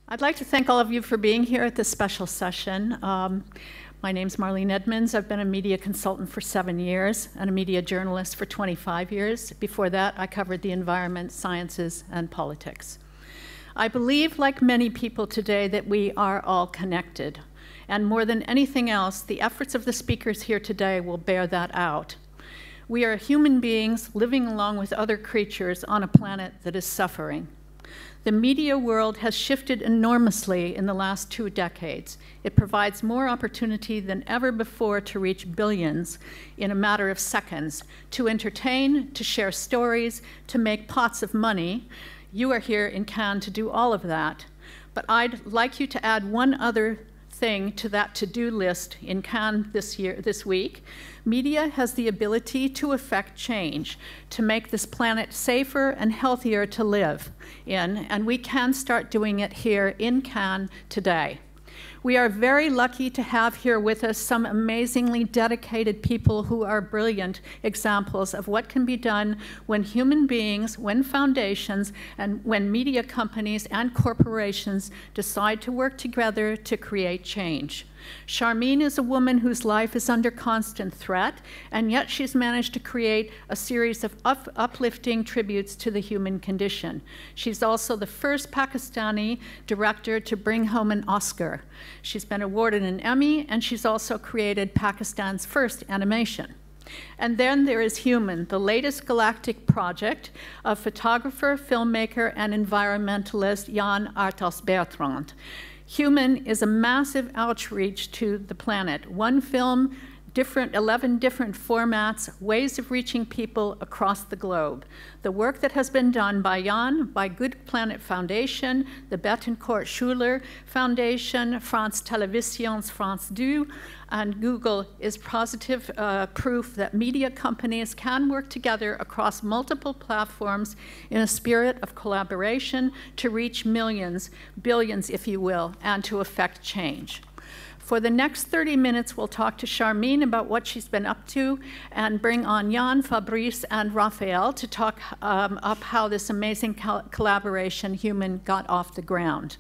I'd like to thank all of you for being here at this special session. My name's Marlene Edmonds. I've been a media consultant for 7 years and a media journalist for 25 years. Before that, I covered the environment, sciences, and politics. I believe, like many people today, that we are all connected. And more than anything else, the efforts of the speakers here today will bear that out. We are human beings living along with other creatures on a planet that is suffering. The media world has shifted enormously in the last 2 decades. It provides more opportunity than ever before to reach billions in a matter of seconds, to entertain, to share stories, to make pots of money. You are here in Cannes to do all of that. But I'd like you to add one other thing to that to-do list in Cannes this week. Media has the ability to affect change, to make this planet safer and healthier to live in, and we can start doing it here in Cannes today. We are very lucky to have here with us some amazingly dedicated people who are brilliant examples of what can be done when human beings, when foundations, and when media companies and corporations decide to work together to create change. Sharmeen is a woman whose life is under constant threat, and yet she's managed to create a series of uplifting tributes to the human condition. She's also the first Pakistani director to bring home an Oscar. She's been awarded an Emmy, and she's also created Pakistan's first animation. And then there is Human, the latest galactic project of photographer, filmmaker, and environmentalist Y.Arthus-Bertrand. Human is a massive outreach to the planet. One film, 11 different formats, ways of reaching people across the globe. The work that has been done by Yann, by Good Planet Foundation, the Bettencourt Schuler Foundation, France Télévisions, France 2, and Google is positive proof that media companies can work together across multiple platforms in a spirit of collaboration to reach millions, billions if you will, and to affect change. For the next 30 minutes, we'll talk to Sharmeen about what she's been up to and bring on Yann, Fabrice, and Raphael to talk up how this amazing collaboration, Human, got off the ground.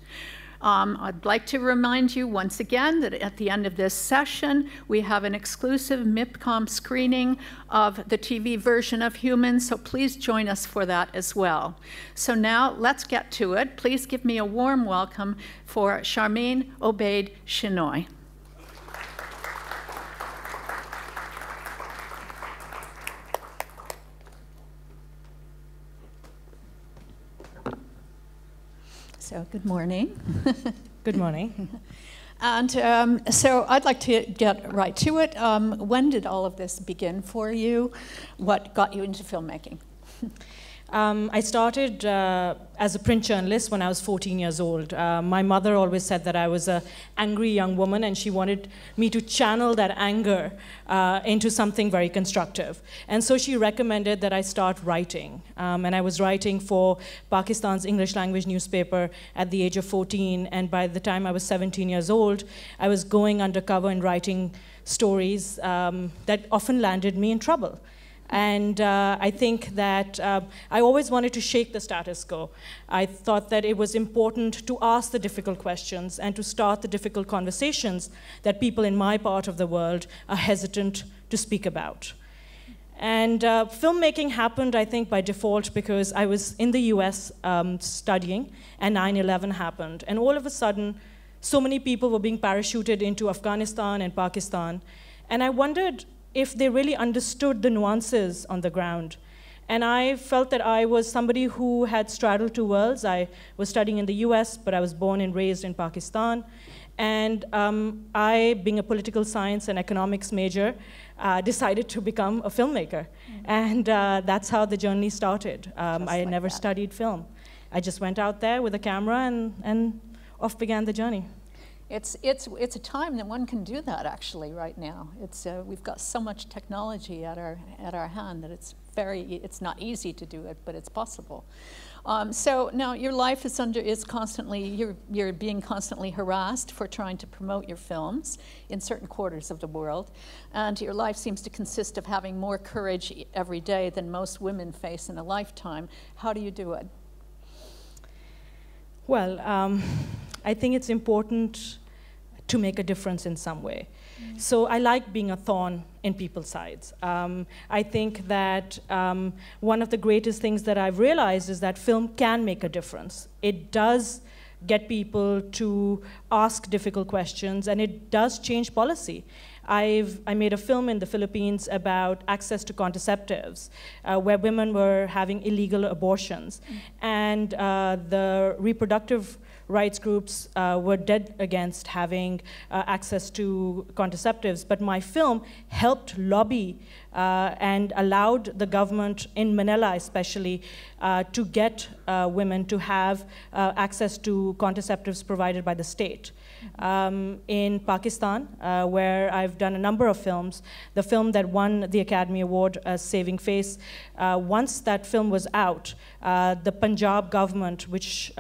I'd like to remind you once again that at the end of this session, we have an exclusive MIPCOM screening of the TV version of Human, so please join us for that as well. So now let's get to it. Please give me a warm welcome for Sharmeen, S.Obaid, Shenoy. So good morning. Good morning. And so I'd like to get right to it. When did all of this begin for you? What got you into filmmaking? I started as a print journalist when I was 14 years old. My mother always said that I was an angry young woman, and she wanted me to channel that anger into something very constructive. And so she recommended that I start writing. And I was writing for Pakistan's English language newspaper at the age of 14. And by the time I was 17 years old, I was going undercover and writing stories that often landed me in trouble. And I think that I always wanted to shake the status quo. I thought that it was important to ask the difficult questions and to start the difficult conversations that people in my part of the world are hesitant to speak about. And filmmaking happened, I think, by default because I was in the US studying, and 9/11 happened. And all of a sudden, so many people were being parachuted into Afghanistan and Pakistan. And I wondered if they really understood the nuances on the ground. And I felt that I was somebody who had straddled 2 worlds. I was studying in the US, but I was born and raised in Pakistan. And I, being a political science and economics major, decided to become a filmmaker. And that's how the journey started. I had never studied film. I just went out there with a camera, and off began the journey. It's a time that one can do that actually right now. We've got so much technology at our hand that it's not easy to do it, but it's possible. So now your life is constantly, you're being constantly harassed for trying to promote your films in certain quarters of the world, and your life seems to consist of having more courage every day than most women face in a lifetime. How do you do it? Well, I think it's important to make a difference in some way. So I like being a thorn in people's sides. I think that one of the greatest things that I've realized is that film can make a difference. It does get people to ask difficult questions, and it does change policy. I made a film in the Philippines about access to contraceptives, where women were having illegal abortions. And the reproductive rights groups were dead against having access to contraceptives. But my film helped lobby and allowed the government in Manila especially to get women to have access to contraceptives provided by the state. In Pakistan, where I've done a number of films, the film that won the Academy Award, Saving Face, once that film was out, the Punjab government, which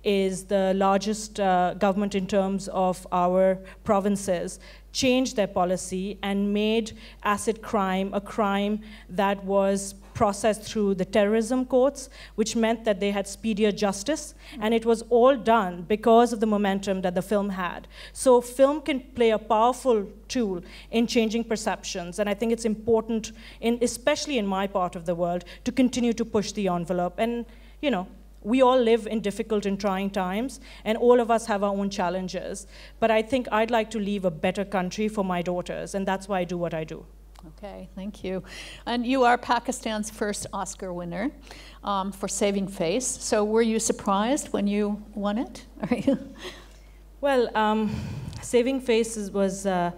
is the largest government in terms of our provinces, changed their policy and made acid crime a crime that was processed through the terrorism courts, which meant that they had speedier justice, and it was all done because of the momentum that the film had. So film can play a powerful tool in changing perceptions, and I think it's important, especially in my part of the world, to continue to push the envelope. And, you know, we all live in difficult and trying times, and all of us have our own challenges. But I think I'd like to leave a better country for my daughters, and that's why I do what I do. Okay, thank you. And you are Pakistan's first Oscar winner for Saving Face. So were you surprised when you won it? Well, Saving Face was an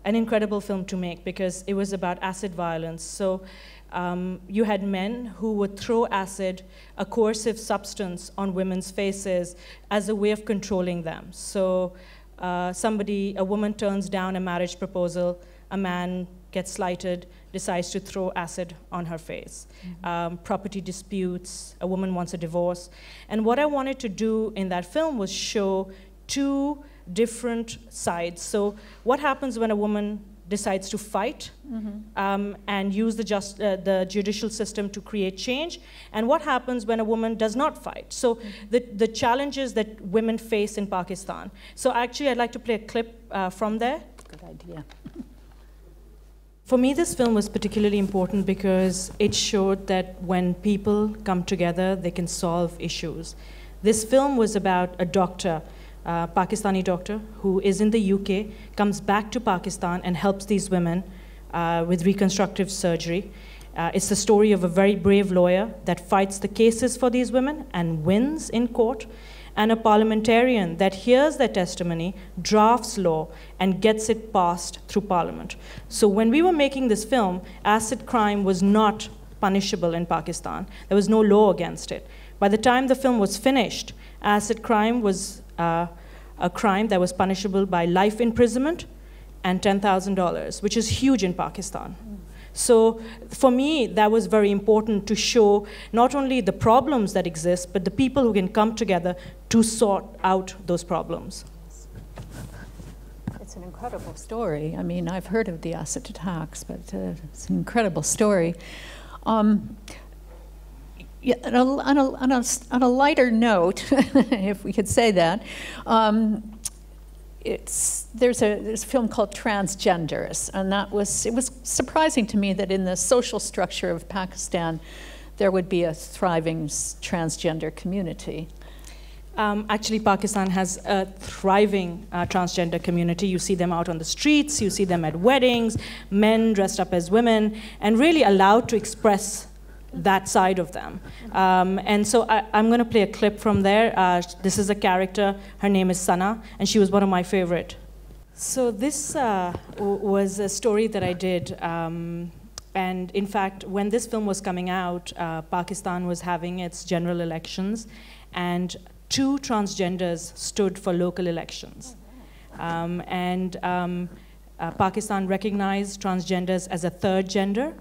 incredible film to make because it was about acid violence. So you had men who would throw acid, a coercive substance, on women's faces as a way of controlling them. So a woman turns down a marriage proposal, a man gets slighted, decides to throw acid on her face. Property disputes, a woman wants a divorce. And what I wanted to do in that film was show two different sides. So what happens when a woman decides to fight and use the judicial system to create change, and what happens when a woman does not fight. So the challenges that women face in Pakistan. So actually I'd like to play a clip from there. Good idea. For me, this film was particularly important because it showed that when people come together, they can solve issues. This film was about a doctor, a Pakistani doctor, who is in the UK, comes back to Pakistan and helps these women with reconstructive surgery. It's the story of a very brave lawyer that fights the cases for these women and wins in court, and a parliamentarian that hears their testimony, drafts law, and gets it passed through Parliament. So when we were making this film, acid crime was not punishable in Pakistan. There was no law against it. By the time the film was finished, acid crime was a crime that was punishable by life imprisonment and $10,000, which is huge in Pakistan. So for me, that was very important to show not only the problems that exist, but the people who can come together to sort out those problems. It's an incredible story. I mean, I've heard of the acid attacks, but it's an incredible story. Yeah, on a lighter note, if we could say that, there's a film called Transgenders, and it was surprising to me that in the social structure of Pakistan there would be a thriving transgender community. Actually, Pakistan has a thriving transgender community. You see them out on the streets, you see them at weddings, men dressed up as women, and really allowed to express that side of them. And so I'm going to play a clip from there. This is a character. Her name is Sana, and she was one of my favorite. So this was a story that I did. And in fact, when this film was coming out, Pakistan was having its general elections, and 2 transgenders stood for local elections. Pakistan recognized transgenders as a third gender.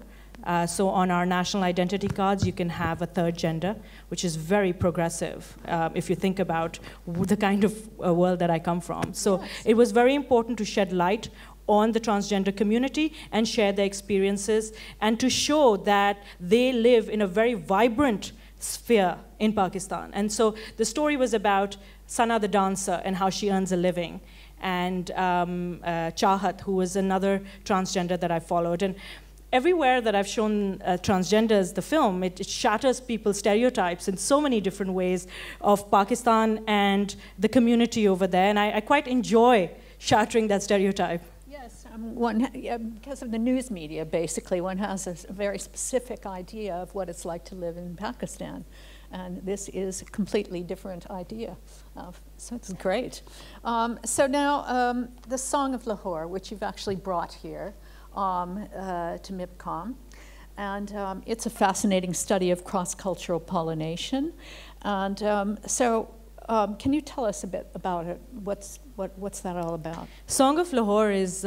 So on our national identity cards, you can have a third gender, which is very progressive if you think about the kind of world that I come from. So yes, it was very important to shed light on the transgender community and share their experiences, and to show that they live in a very vibrant sphere in Pakistan. And so the story was about Sana the dancer and how she earns a living, and Chahat, who is another transgender that I followed. And everywhere that I've shown transgenders the film, it shatters people's stereotypes in so many different ways of Pakistan and the community over there. And I quite enjoy shattering that stereotype. Yes, because of the news media, basically, one has a very specific idea of what it's like to live in Pakistan. And this is a completely different idea. So it's great. So now, the Song of Lahore, which you've actually brought here to MIPCOM. And it's a fascinating study of cross-cultural pollination. And can you tell us a bit about it? What's that all about? Song of Lahore is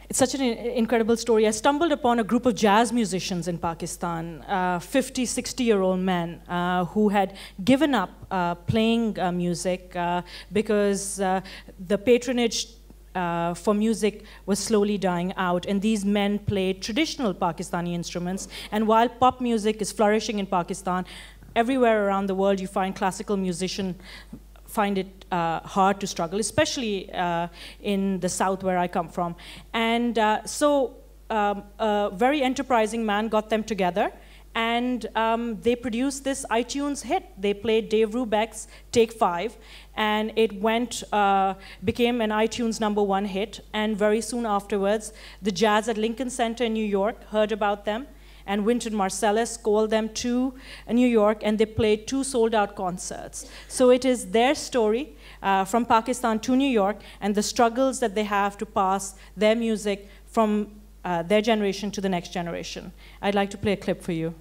it's such an incredible story. I stumbled upon a group of jazz musicians in Pakistan, 50, 60-year-old men who had given up playing music because the patronage for music was slowly dying out, and these men played traditional Pakistani instruments. And while pop music is flourishing in Pakistan, everywhere around the world you find classical musicians find it hard to struggle, especially in the South where I come from. And so a very enterprising man got them together, and they produced this iTunes hit. They played Dave Brubeck's Take 5, and it became an iTunes #1 hit. And very soon afterwards, the Jazz at Lincoln Center in New York heard about them, and Wynton Marsalis called them to New York, and they played 2 sold-out concerts. So it is their story from Pakistan to New York, and the struggles that they have to pass their music from their generation to the next generation. I'd like to play a clip for you.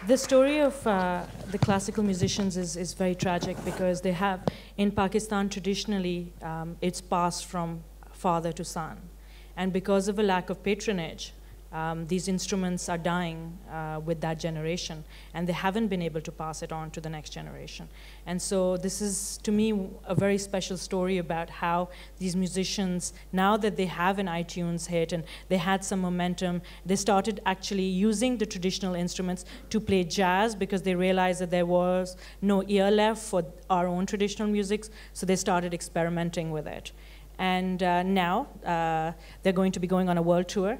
The story of the classical musicians is very tragic, because they have, in Pakistan traditionally, it's passed from father to son. And because of a lack of patronage, these instruments are dying with that generation, and they haven't been able to pass it on to the next generation. And so this is, to me, a very special story about how these musicians, now that they have an iTunes hit and they had some momentum, they started actually using the traditional instruments to play jazz, because they realized that there was no ear left for our own traditional music, so they started experimenting with it. And now they're going to be going on a world tour.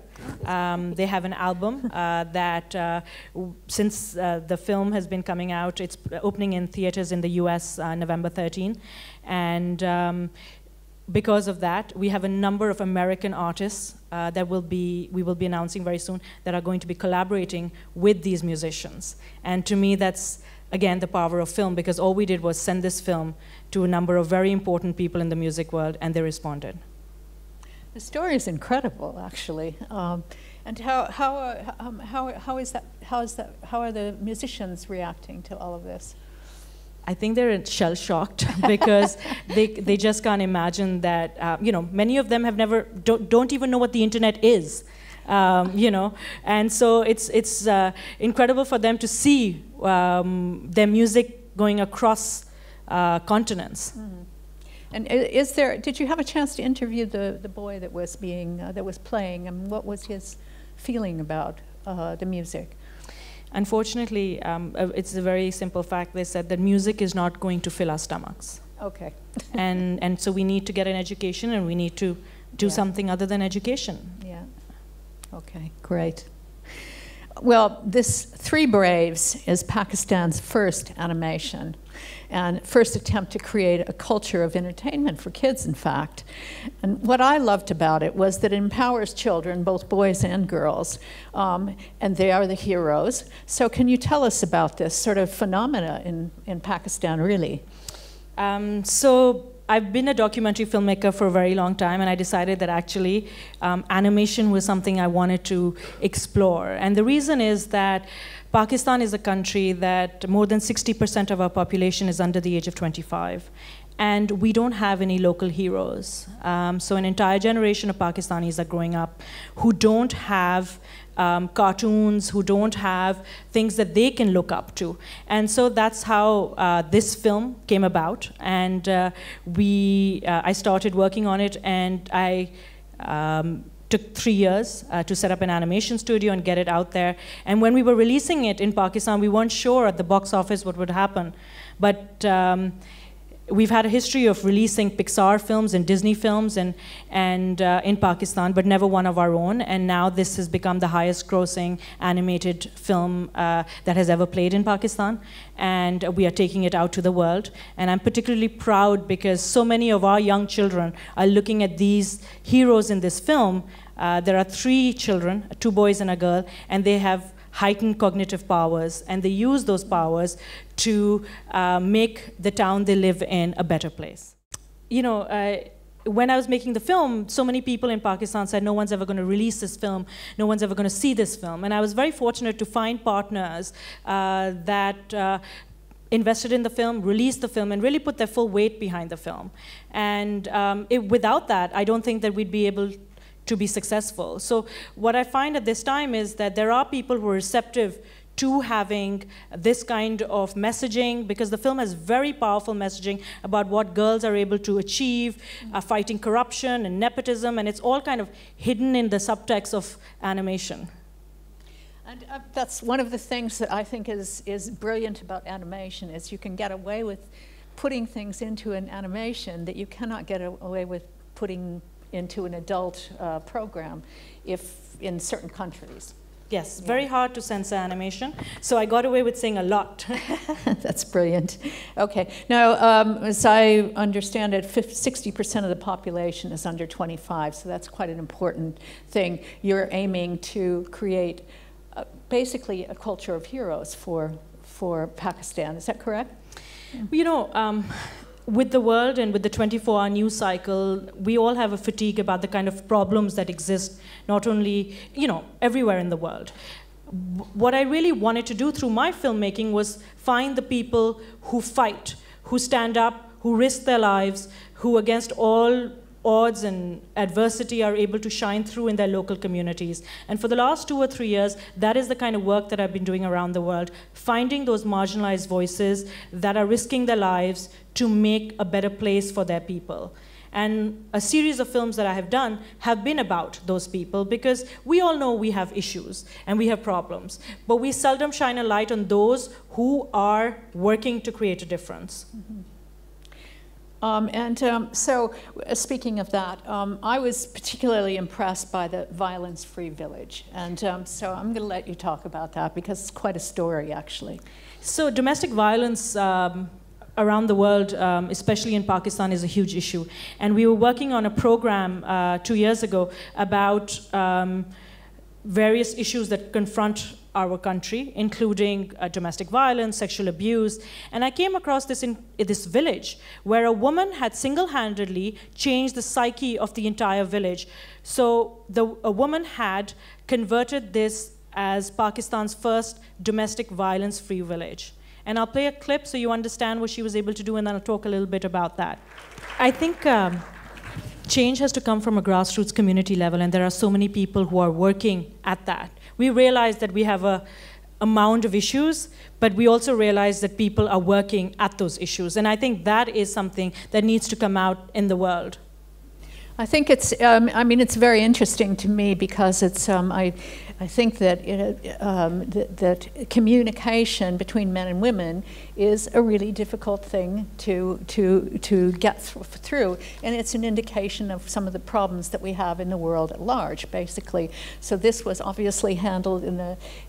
They have an album that, since the film has been coming out, it's opening in theaters in the US November 13. And because of that, we have a number of American artists that we will be announcing very soon, that are going to be collaborating with these musicians. And to me, that's, again, the power of film, because all we did was send this film to a number of very important people in the music world, and they responded. The story is incredible, actually. And how are the musicians reacting to all of this? I think they're shell-shocked because they just can't imagine that. Many of them have don't even know what the internet is. And so it's incredible for them to see their music going across continents. Mm-hmm. And did you have a chance to interview the boy that was playing? I mean, what was his feeling about the music? Unfortunately, it's a very simple fact. They said that music is not going to fill our stomachs. Okay. and so we need to get an education, and we need to do something other than education. Yeah. Okay, great. Well, this Three Braves is Pakistan's first animation and first attempt to create a culture of entertainment for kids, in fact. And what I loved about it was that it empowers children, both boys and girls, and they are the heroes. So can you tell us about this sort of phenomena in Pakistan, really? So I've been a documentary filmmaker for a very long time, and I decided that actually animation was something I wanted to explore. And the reason is that Pakistan is a country that more than 60% of our population is under the age of 25. And we don't have any local heroes. So an entire generation of Pakistanis are growing up who don't have cartoons, who don't have things that they can look up to. And so that's how this film came about. And I started working on it, and I took 3 years to set up an animation studio and get it out there. And when we were releasing it in Pakistan, we weren't sure at the box office what would happen. But we've had a history of releasing Pixar films and Disney films and in Pakistan, but never one of our own. And now this has become the highest grossing animated film that has ever played in Pakistan. And we are taking it out to the world. And I'm particularly proud because so many of our young children are looking at these heroes in this film. There are 3 children, 2 boys and a girl, and they have heightened cognitive powers, and they use those powers to make the town they live in a better place. You know, when I was making the film, so many people in Pakistan said, no one's ever going to release this film, no one's ever going to see this film. And I was very fortunate to find partners that invested in the film, released the film, and really put their full weight behind the film. And without that, I don't think that we'd be able to be successful. So what I find at this time is that there are people who are receptive to having this kind of messaging, because the film has very powerful messaging about what girls are able to achieve, fighting corruption and nepotism, and it's all kind of hidden in the subtext of animation. And that's one of the things that I think is brilliant about animation, is you can get away with putting things into an animation that you cannot get away with putting into an adult program in certain countries. Yes, yeah. Very hard to censor animation, so I got away with saying a lot. That's brilliant. Okay, now as I understand it, 60% of the population is under 25, so that's quite an important thing. You're aiming to create basically a culture of heroes for Pakistan, is that correct? You know, with the world and with the 24-hour news cycle, we all have a fatigue about the kind of problems that exist, not only, you know, everywhere in the world. What I really wanted to do through my filmmaking was find the people who fight, who stand up, who risk their lives, who against all odds and adversity are able to shine through in their local communities. And for the last 2 or 3 years, that is the kind of work that I've been doing around the world, finding those marginalized voices that are risking their lives to make a better place for their people. And a series of films that I have done have been about those people, because we all know we have issues and we have problems, but we seldom shine a light on those who are working to create a difference. Mm-hmm. So speaking of that, I was particularly impressed by the violence-free village. And so I'm going to let you talk about that, because it's quite a story, actually. So domestic violence around the world, especially in Pakistan, is a huge issue. And we were working on a program 2 years ago about various issues that confront our country, including domestic violence, sexual abuse. And I came across this in this village where a woman had single-handedly changed the psyche of the entire village. So a woman had converted this as Pakistan's first domestic violence-free village. And I'll play a clip so you understand what she was able to do, and then I'll talk a little bit about that. I think change has to come from a grassroots community level, and there are so many people who are working at that. We realize that we have a mound of issues, but we also realize that people are working at those issues. And I think that is something that needs to come out in the world. I think it's, I mean, it's very interesting to me, because it's, I think that that communication between men and women is a really difficult thing to get through, and it's an indication of some of the problems that we have in the world at large, basically. So this was obviously handled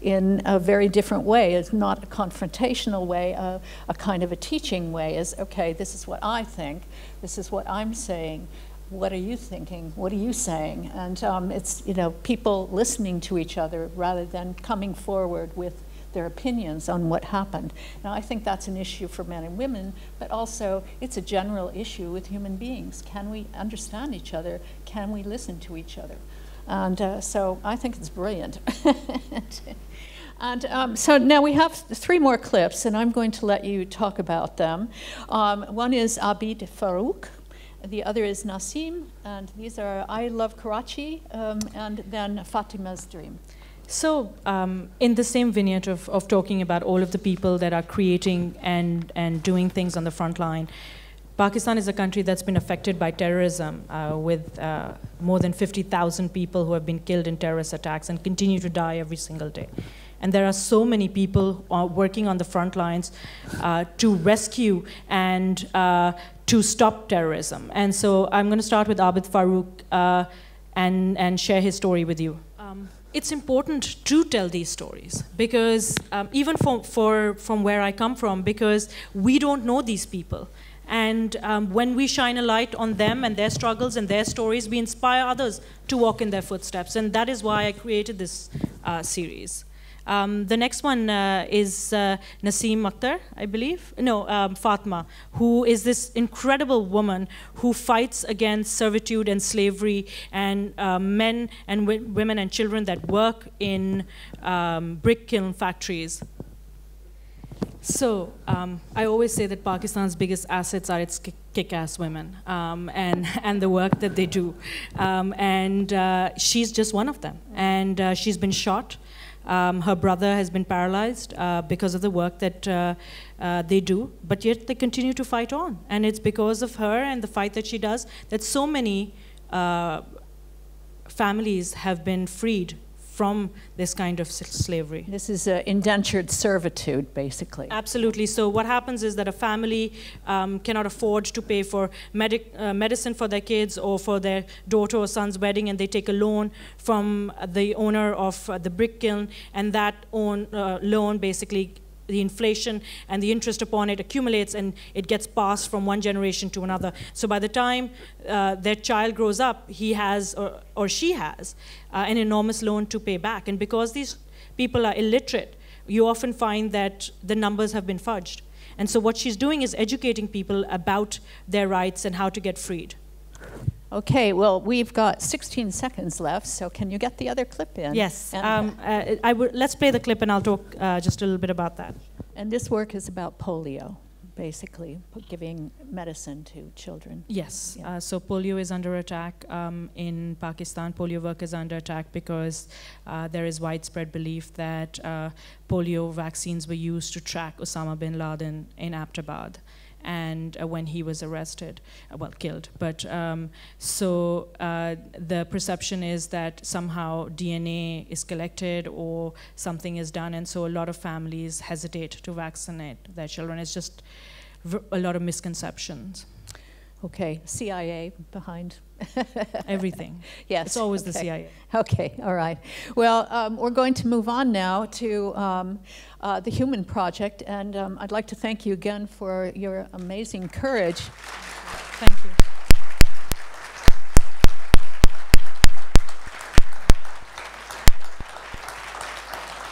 in a very different way. It's not a confrontational way, a kind of a teaching way. Is okay, this is what I think, this is what I'm saying. What are you thinking? What are you saying? And it's, you know, people listening to each other rather than coming forward with their opinions on what happened. Now, I think that's an issue for men and women, but also it's a general issue with human beings. Can we understand each other? Can we listen to each other? And so I think it's brilliant. And so now we have 3 more clips, and I'm going to let you talk about them. One is Abid Farouk. The other is Nasim, and these are I Love Karachi, and then Fatima's Dream. So in the same vignette of talking about all of the people that are creating and doing things on the front line, Pakistan is a country that's been affected by terrorism with more than 50,000 people who have been killed in terrorist attacks and continue to die every single day. And there are so many people working on the front lines to rescue and to stop terrorism. And so I'm going to start with Abid Farooq and share his story with you. It's important to tell these stories because even from where I come from, because we don't know these people. And when we shine a light on them and their struggles and their stories, we inspire others to walk in their footsteps. And that is why I created this series. The next one is Naseem Akhtar, I believe. No, Fatma, who is this incredible woman who fights against servitude and slavery and men and women and children that work in brick kiln factories. So I always say that Pakistan's biggest assets are its kick-ass women and the work that they do. She's just one of them. And she's been shot. Her brother has been paralyzed because of the work that they do, but yet they continue to fight on. And it's because of her and the fight that she does that so many families have been freed from this kind of slavery. This is indentured servitude, basically. Absolutely. So what happens is that a family cannot afford to pay for medicine for their kids or for their daughter or son's wedding, and they take a loan from the owner of the brick kiln, and that loan basically, the inflation and the interest upon it accumulates, and it gets passed from one generation to another. So by the time their child grows up, he has or she has an enormous loan to pay back. And because these people are illiterate, you often find that the numbers have been fudged. And so what she's doing is educating people about their rights and how to get freed. Okay, well, we've got 16 seconds left, so can you get the other clip in? Yes, let's play the clip and I'll talk just a little bit about that. And this work is about polio, basically, giving medicine to children. Yes, Yeah. so polio is under attack in Pakistan. Polio work is under attack because there is widespread belief that polio vaccines were used to track Osama bin Laden in Abbottabad. And when he was arrested, well, killed. But so the perception is that somehow DNA is collected or something is done, and so a lot of families hesitate to vaccinate their children. It's just a lot of misconceptions. Okay, CIA behind everything. Yes, it's always okay. The CIA. Okay, all right. Well, we're going to move on now to the Human Project, and I'd like to thank you again for your amazing courage. Thank you.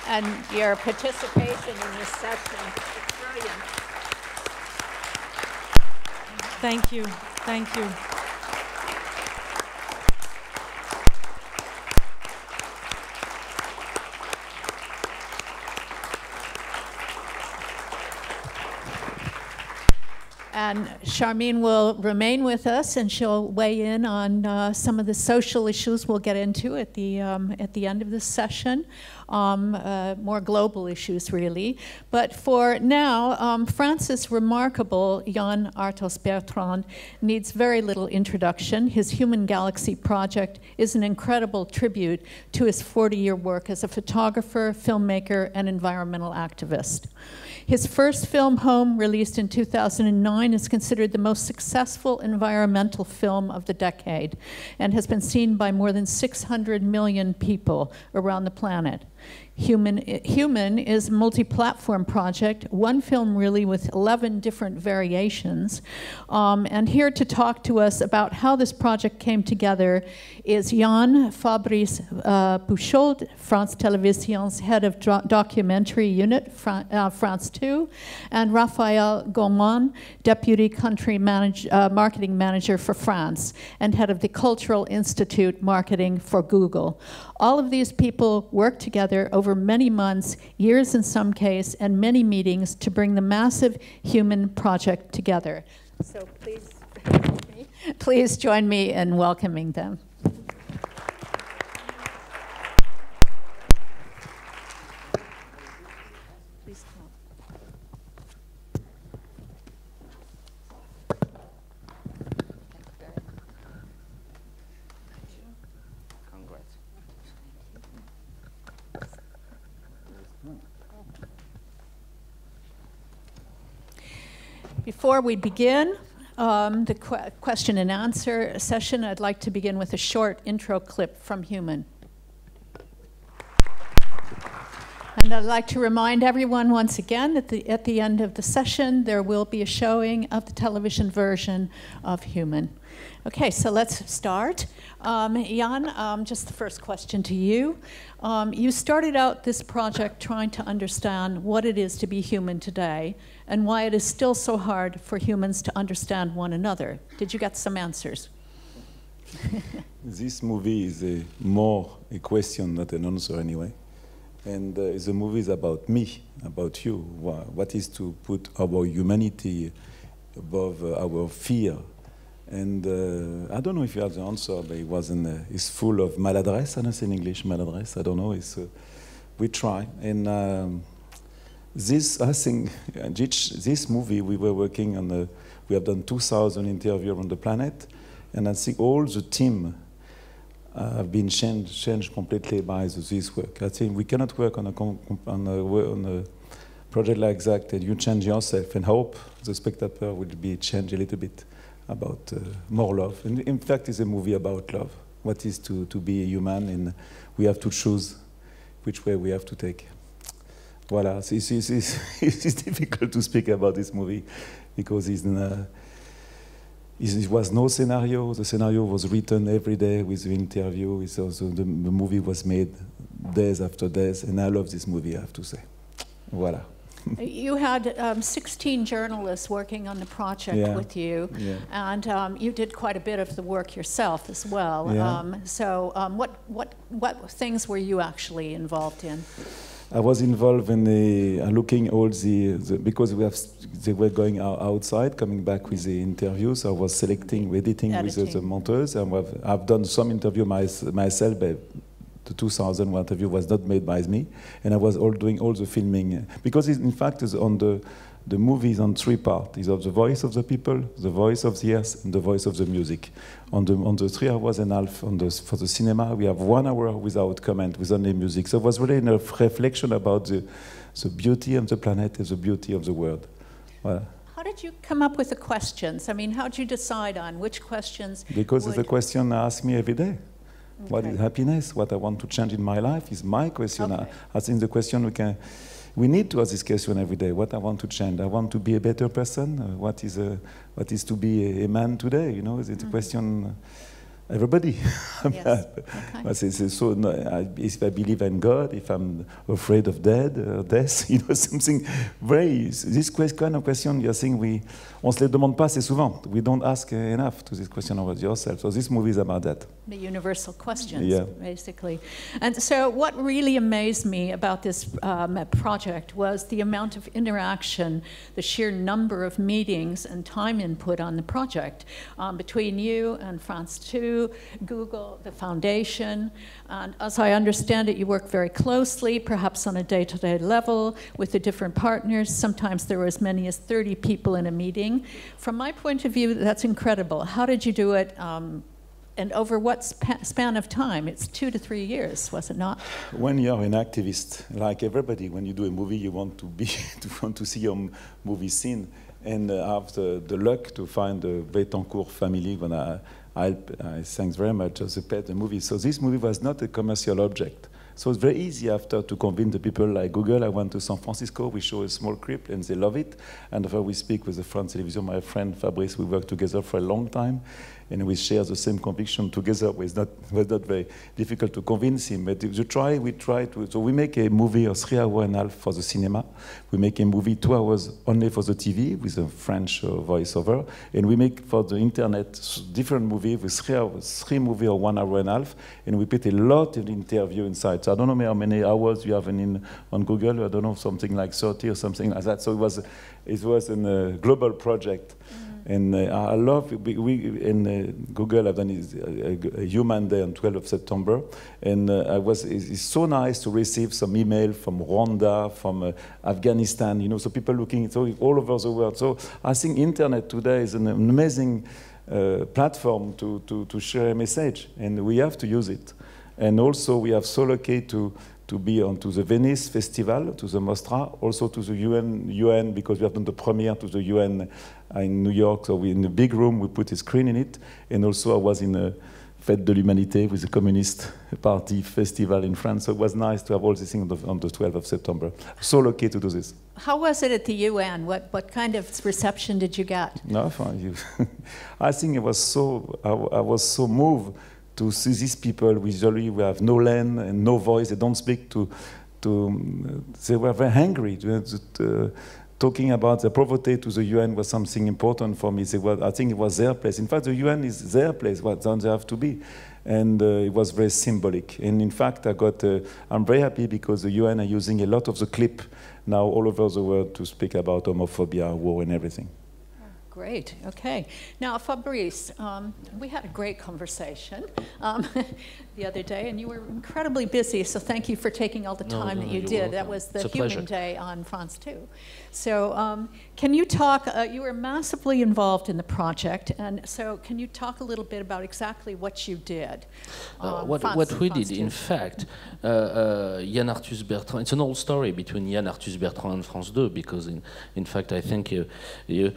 And your participation in this session. It's brilliant. Thank you. Thank you. And Sharmeen will remain with us, and she'll weigh in on some of the social issues we'll get into at the end of this session, more global issues, really. But for now, France's remarkable Y.Arthus-Bertrand needs very little introduction. His Human Galaxy project is an incredible tribute to his 40-year work as a photographer, filmmaker, and environmental activist. His first film, Home, released in 2009, is considered the most successful environmental film of the decade and has been seen by more than 600 million people around the planet. Human is a multi-platform project, one film really with 11 different variations. And here to talk to us about how this project came together is Yann, Fabrice F.Puchault, France Télévision's head of documentary unit, France 2, and R.Goumain, deputy country marketing manager for France and head of the Cultural Institute marketing for Google. All of these people work together over many months, years in some case, and many meetings to bring the massive human project together. So please join me in welcoming them. Please come. Before we begin the question and answer session, I'd like to begin with a short intro clip from Human. And I'd like to remind everyone once again that at the end of the session, there will be a showing of the television version of Human. Okay, so let's start. Yann, just the first question to you. You started out this project trying to understand what it is to be human today and why it is still so hard for humans to understand one another. Did you get some answers? This movie is more a question, not an answer anyway. And the movie is about me, about you. What is to put our humanity above our fear. And I don't know if you have the answer, but it wasn't. It's full of maladresse. I don't say in English maladresse. I don't know. It's we try. And this, I think, this movie we were working on. We have done 2,000 interviews on the planet, and I think all the team have been changed completely by this work. I think we cannot work on a project like that and you change yourself and hope the spectator will be changed a little bit about more love. And in fact, it's a movie about love. What is to be a human, and we have to choose which way we have to take. Voilà, it's difficult to speak about this movie because it was no scenario. The scenario was written every day with the interview. It's also the movie was made days after days, and I love this movie, I have to say. Voilà. You had 16 journalists working on the project with you, and you did quite a bit of the work yourself as well. What things were you actually involved in? I was involved in looking all because they were going outside, coming back with the interviews. I was selecting, editing with the monteurs, and I've done some interview myself, but the 2000 interview was not made by me, and I was doing all the filming because in fact on the movie is on three parts. It's of the voice of the people, the voice of the earth, and the voice of the music. On the 3 hours and a half for the cinema, we have 1 hour without comment, with only music. So it was really a reflection about the beauty of the planet and the beauty of the world. Voilà. How did you come up with the questions? I mean, how did you decide on which questions? Because it's a question I ask me every day. Okay. What is happiness? What I want to change in my life is my question. Okay. I think the question we need to ask this question every day. What I want to change? I want to be a better person. What is to be a man today? You know, it's a question. Everybody. Yes. Okay. If I believe in God, if I'm afraid of death, you know, something very. This kind of question, I think on se les demande pas assez souvent. We don't ask enough to this question about yourself. So this movie is about that. The universal questions, basically. And so what really amazed me about this project was the amount of interaction, the sheer number of meetings and time input on the project between you and France 2, Google, the foundation, and as I understand it, you work very closely, perhaps on a day-to-day level, with the different partners. Sometimes there were as many as 30 people in a meeting. From my point of view, that's incredible. How did you do it, and over what span of time? It's 2 to 3 years, was it not? When you're an activist, like everybody, when you do a movie, you want to see your movie seen, and I have the luck to find the Betancourt family when I thanks very much as a pet the movie. So this movie was not a commercial object. So it's very easy after to convince the people like Google. I went to San Francisco, we show a small clip and they love it. And after we speak with the France television, my friend FABRICE, we worked together for a long time. And we share the same conviction together. It was not very difficult to convince him. But we try to. So we make a movie of 3 hours and a half for the cinema. We make a movie 2 hours only for the TV with a French voiceover. And we make for the internet different movie with 3 movies or 1 hour and a half. And we put a lot of interview inside. So I don't know how many hours you have on Google. I don't know, something like 30 or something like that. So it was a global project. And I love, in Google, I've done a Human Day on 12th of September. And it's so nice to receive some email from Rwanda, from Afghanistan, you know, so people looking all over the world. So I think internet today is an amazing platform to share a message, and we have to use it. And also we have so lucky to be onto the Venice Festival, to the Mostra, also to the UN, because we have done the premiere to the UN in New York. So we in a big room, we put a screen in it. And also I was in a Fête de l'Humanité with the Communist Party festival in France. So it was nice to have all these things on the 12th of September. So lucky to do this. How was it at the UN? What kind of reception did you get? No, I think I was so moved to see these people who usually we have no land and no voice. They don't speak they were very angry. Talking about the poverty to the UN was something important for me. I think it was their place. In fact, the UN is their place, what they have to be. And it was very symbolic. And in fact, I'm very happy because the UN are using a lot of the clip now all over the world to speak about homophobia, war, and everything. Great, okay. Now, Fabrice, we had a great conversation the other day, and you were incredibly busy, so thank you for taking all the time that you did. Welcome. That was the Human pleasure. Day on France 2. So can you talk, you were massively involved in the project, and so can you talk a little bit about exactly what you did? What we did, in fact, Yann-Arthus-Bertrand, it's an old story between Yann-Arthus-Bertrand and France 2, because in fact I think you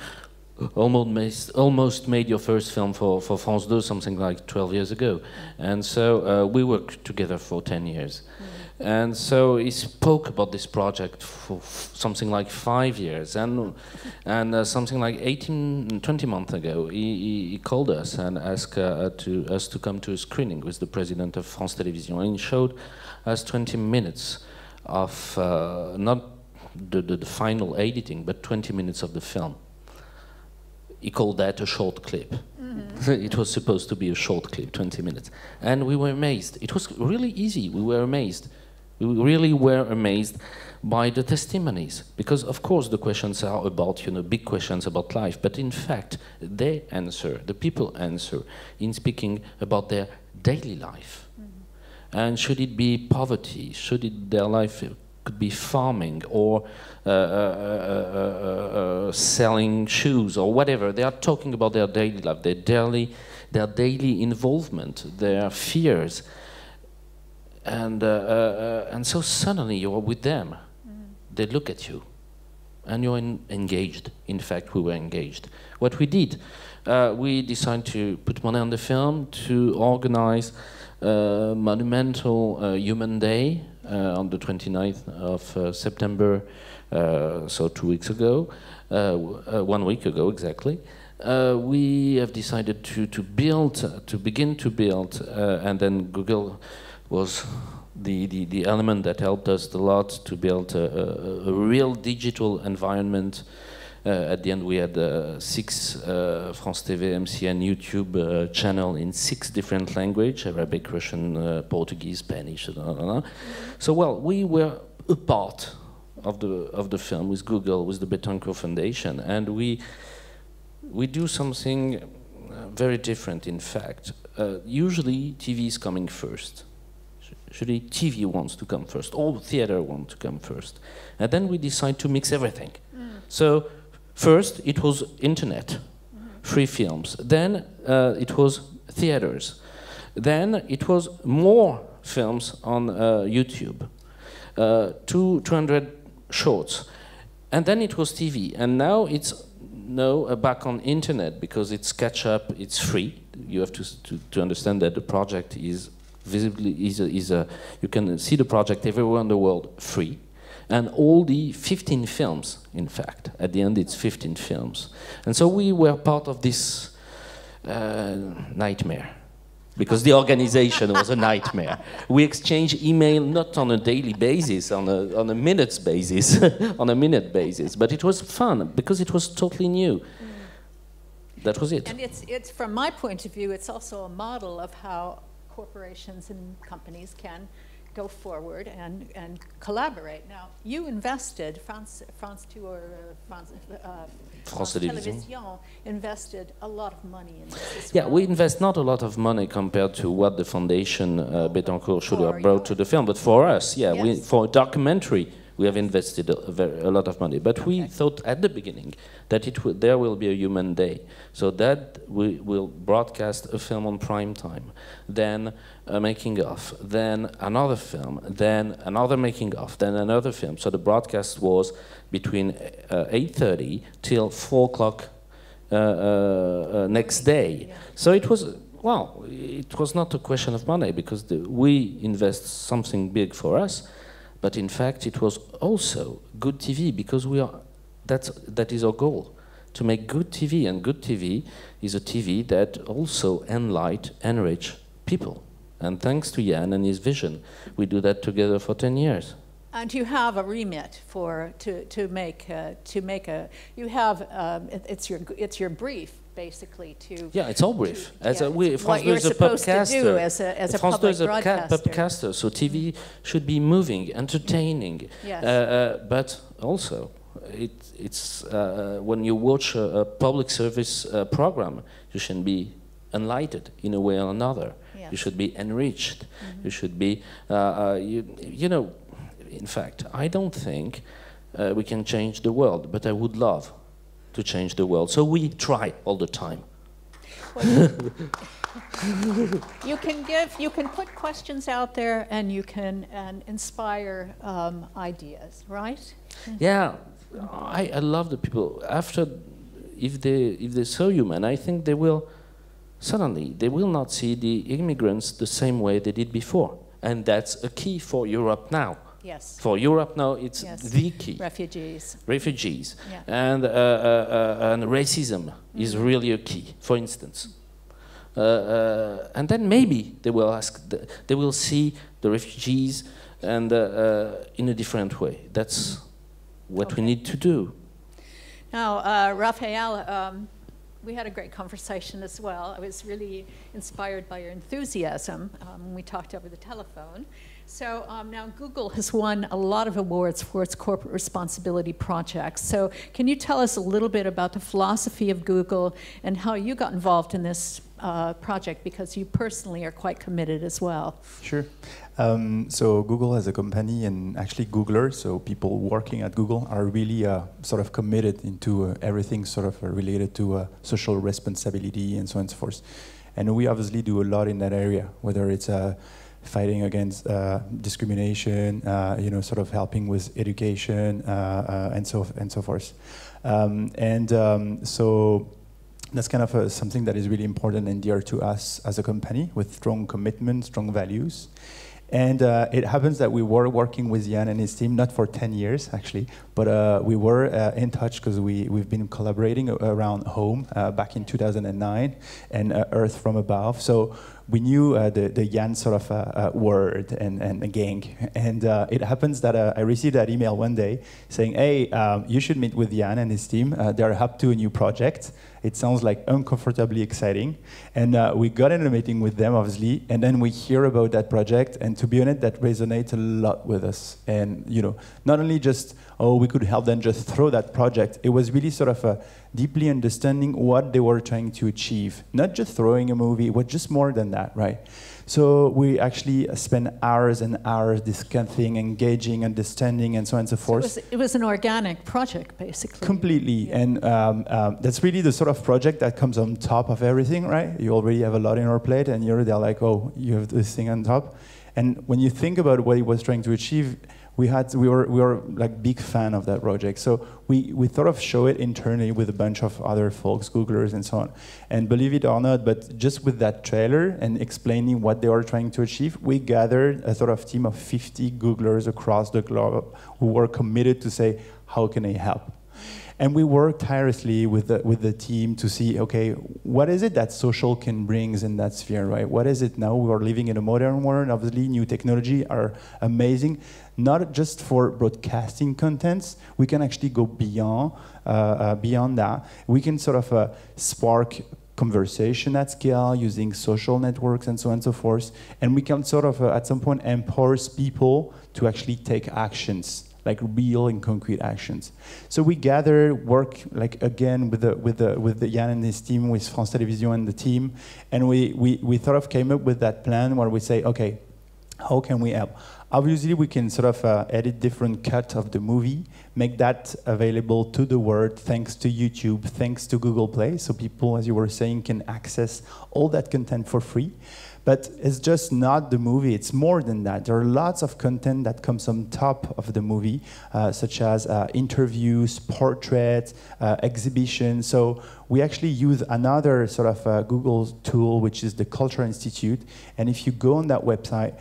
almost made your first film for France 2 something like 12 years ago. And so we worked together for 10 years. And so he spoke about this project for something like 5 years. And something like 20 months ago, he called us and asked us to come to a screening with the president of France Télévisions. And he showed us 20 minutes of not the final editing, but 20 minutes of the film. He called that a short clip. It was supposed to be a short clip, 20 minutes. And we were amazed. It was really easy. We were amazed. We really were amazed by the testimonies. Because, of course, the questions are about, big questions about life. But in fact, they answer, the people answer in speaking about their daily life. And should it be poverty? Should their life could be farming or selling shoes or whatever. They are talking about their daily life, their daily involvement, their fears, and so suddenly you're with them. They look at you, and you're engaged. In fact, we were engaged. What we did, we decided to put money on the film to organize a monumental Human Day on the 29th of September, so 2 weeks ago, 1 week ago exactly. We have decided to begin to build, and then Google was the element that helped us a lot to build a real digital environment. At the end, we had 6 France TV, MCN, YouTube channel in 6 different languages: Arabic, Russian, Portuguese, Spanish. So, well, we were a part of the film with Google, with the Bettencourt Foundation, and we do something very different. In fact, usually TV is coming first. Usually TV wants to come first, all theater wants to come first, and then we decide to mix everything. So. First, it was internet, free films. Then it was theaters. Then it was more films on YouTube, 200 shorts. And then it was TV. And now it's back on internet because it's catch up, it's free. You have to understand that the project is visibly, you can see the project everywhere in the world free. And all the 15 films, in fact. At the end, it's 15 films. And so we were part of this nightmare, because the organization was a nightmare. We exchanged email not on a daily basis, on a minutes basis, on a minute basis. But it was fun, because it was totally new. That was it. And it's from my point of view, it's also a model of how corporations and companies can go forward and collaborate. Now, you invested, France 2 or France Télévisions invested a lot of money in this. Yeah, we invest not a lot of money compared to what the foundation Bettencourt should have brought to the film, but for us, yeah, yes. For a documentary, We have invested a lot of money. But we thought at the beginning that there will be a human day. So that we will broadcast a film on prime time, then a making of, then another film, then another making of, then another film. So the broadcast was between 8:30 till 4 o'clock next day. Yeah. So it was, well, it was not a question of money because we invest something big for us, but in fact it was also good TV because that is our goal, to make good TV, and good TV is a TV that also enrich people. And thanks to Yann and his vision, we do that together for 10 years. And you have a remit to make it's your brief basically to it's all brief. What you're supposed to do as a public broadcaster. So TV should be moving, entertaining, but also it's when you watch a public service program, you should be enlightened in a way or another. Yes. You should be enriched. You should be you know. In fact, I don't think we can change the world, but I would love to change the world. So we try all the time. Well, you can put questions out there, and you can inspire ideas, right? Yeah, I love the people. If they're so human, I think they will not see the immigrants the same way they did before, and that's a key for Europe now. Yes. For Europe now, it's the key. Refugees. Yeah. And racism is really a key, for instance. And then maybe they will see the refugees and in a different way. That's what we need to do. Now, Raphael, we had a great conversation as well. I was really inspired by your enthusiasm when we talked over the telephone. So now Google has won a lot of awards for its corporate responsibility projects. So can you tell us a little bit about the philosophy of Google and how you got involved in this project, because you personally are quite committed as well? Sure. So Google as a company, and actually Googlers, so people working at Google, are really sort of committed into everything sort of related to social responsibility and so on and so forth. And we obviously do a lot in that area, whether it's fighting against discrimination, sort of helping with education, and so forth. So that's kind of something that is really important and dear to us as a company, with strong commitment, strong values. And it happens that we were working with Yann and his team, not for 10 years actually, but we were in touch because we've been collaborating around Home back in 2009 and Earth from Above. So we knew the Yann sort of word and gang. And it happens that I received that email one day saying, hey, you should meet with Yann and his team. They're up to a new project. It sounds like uncomfortably exciting. And we got in a meeting with them, obviously, and then we hear about that project. And to be honest, that resonates a lot with us. And not only just, we could help them just throw that project. It was really sort of deeply understanding what they were trying to achieve. Not just throwing a movie, it was just more than that, right? So we actually spent hours and hours discussing, engaging, understanding, and so on and so forth. So it was an organic project, basically. Completely. Yeah. And that's really the sort of project that comes on top of everything, right? You already have a lot in your plate, and they're like, oh, you have this thing on top. And when you think about what he was trying to achieve, we were like big fan of that project. So we thought of show it internally with a bunch of other folks, Googlers and so on. And believe it or not, but just with that trailer and explaining what they were trying to achieve, we gathered a sort of team of 50 Googlers across the globe who were committed to say, how can I help? And we worked tirelessly with the team to see, okay, what is it that social can bring in that sphere, right? What is it now? We are living in a modern world. Obviously, new technology are amazing, not just for broadcasting contents. We can actually go beyond that. We can sort of spark conversation at scale using social networks and so on and so forth. And we can sort of, at some point, empower people to actually take actions, like real and concrete actions. So we gather, work like again with the Yann and his team, with France Télévisions and the team, and we sort of came up with that plan where we say, okay, How can we help? Obviously, we can sort of edit different cuts of the movie, make that available to the world thanks to YouTube, thanks to Google Play, so people, as you were saying, can access all that content for free. But it's just not the movie, it's more than that. There are lots of content that comes on top of the movie, such as interviews, portraits, exhibitions. So we actually use another sort of Google tool, which is the Culture Institute. And if you go on that website,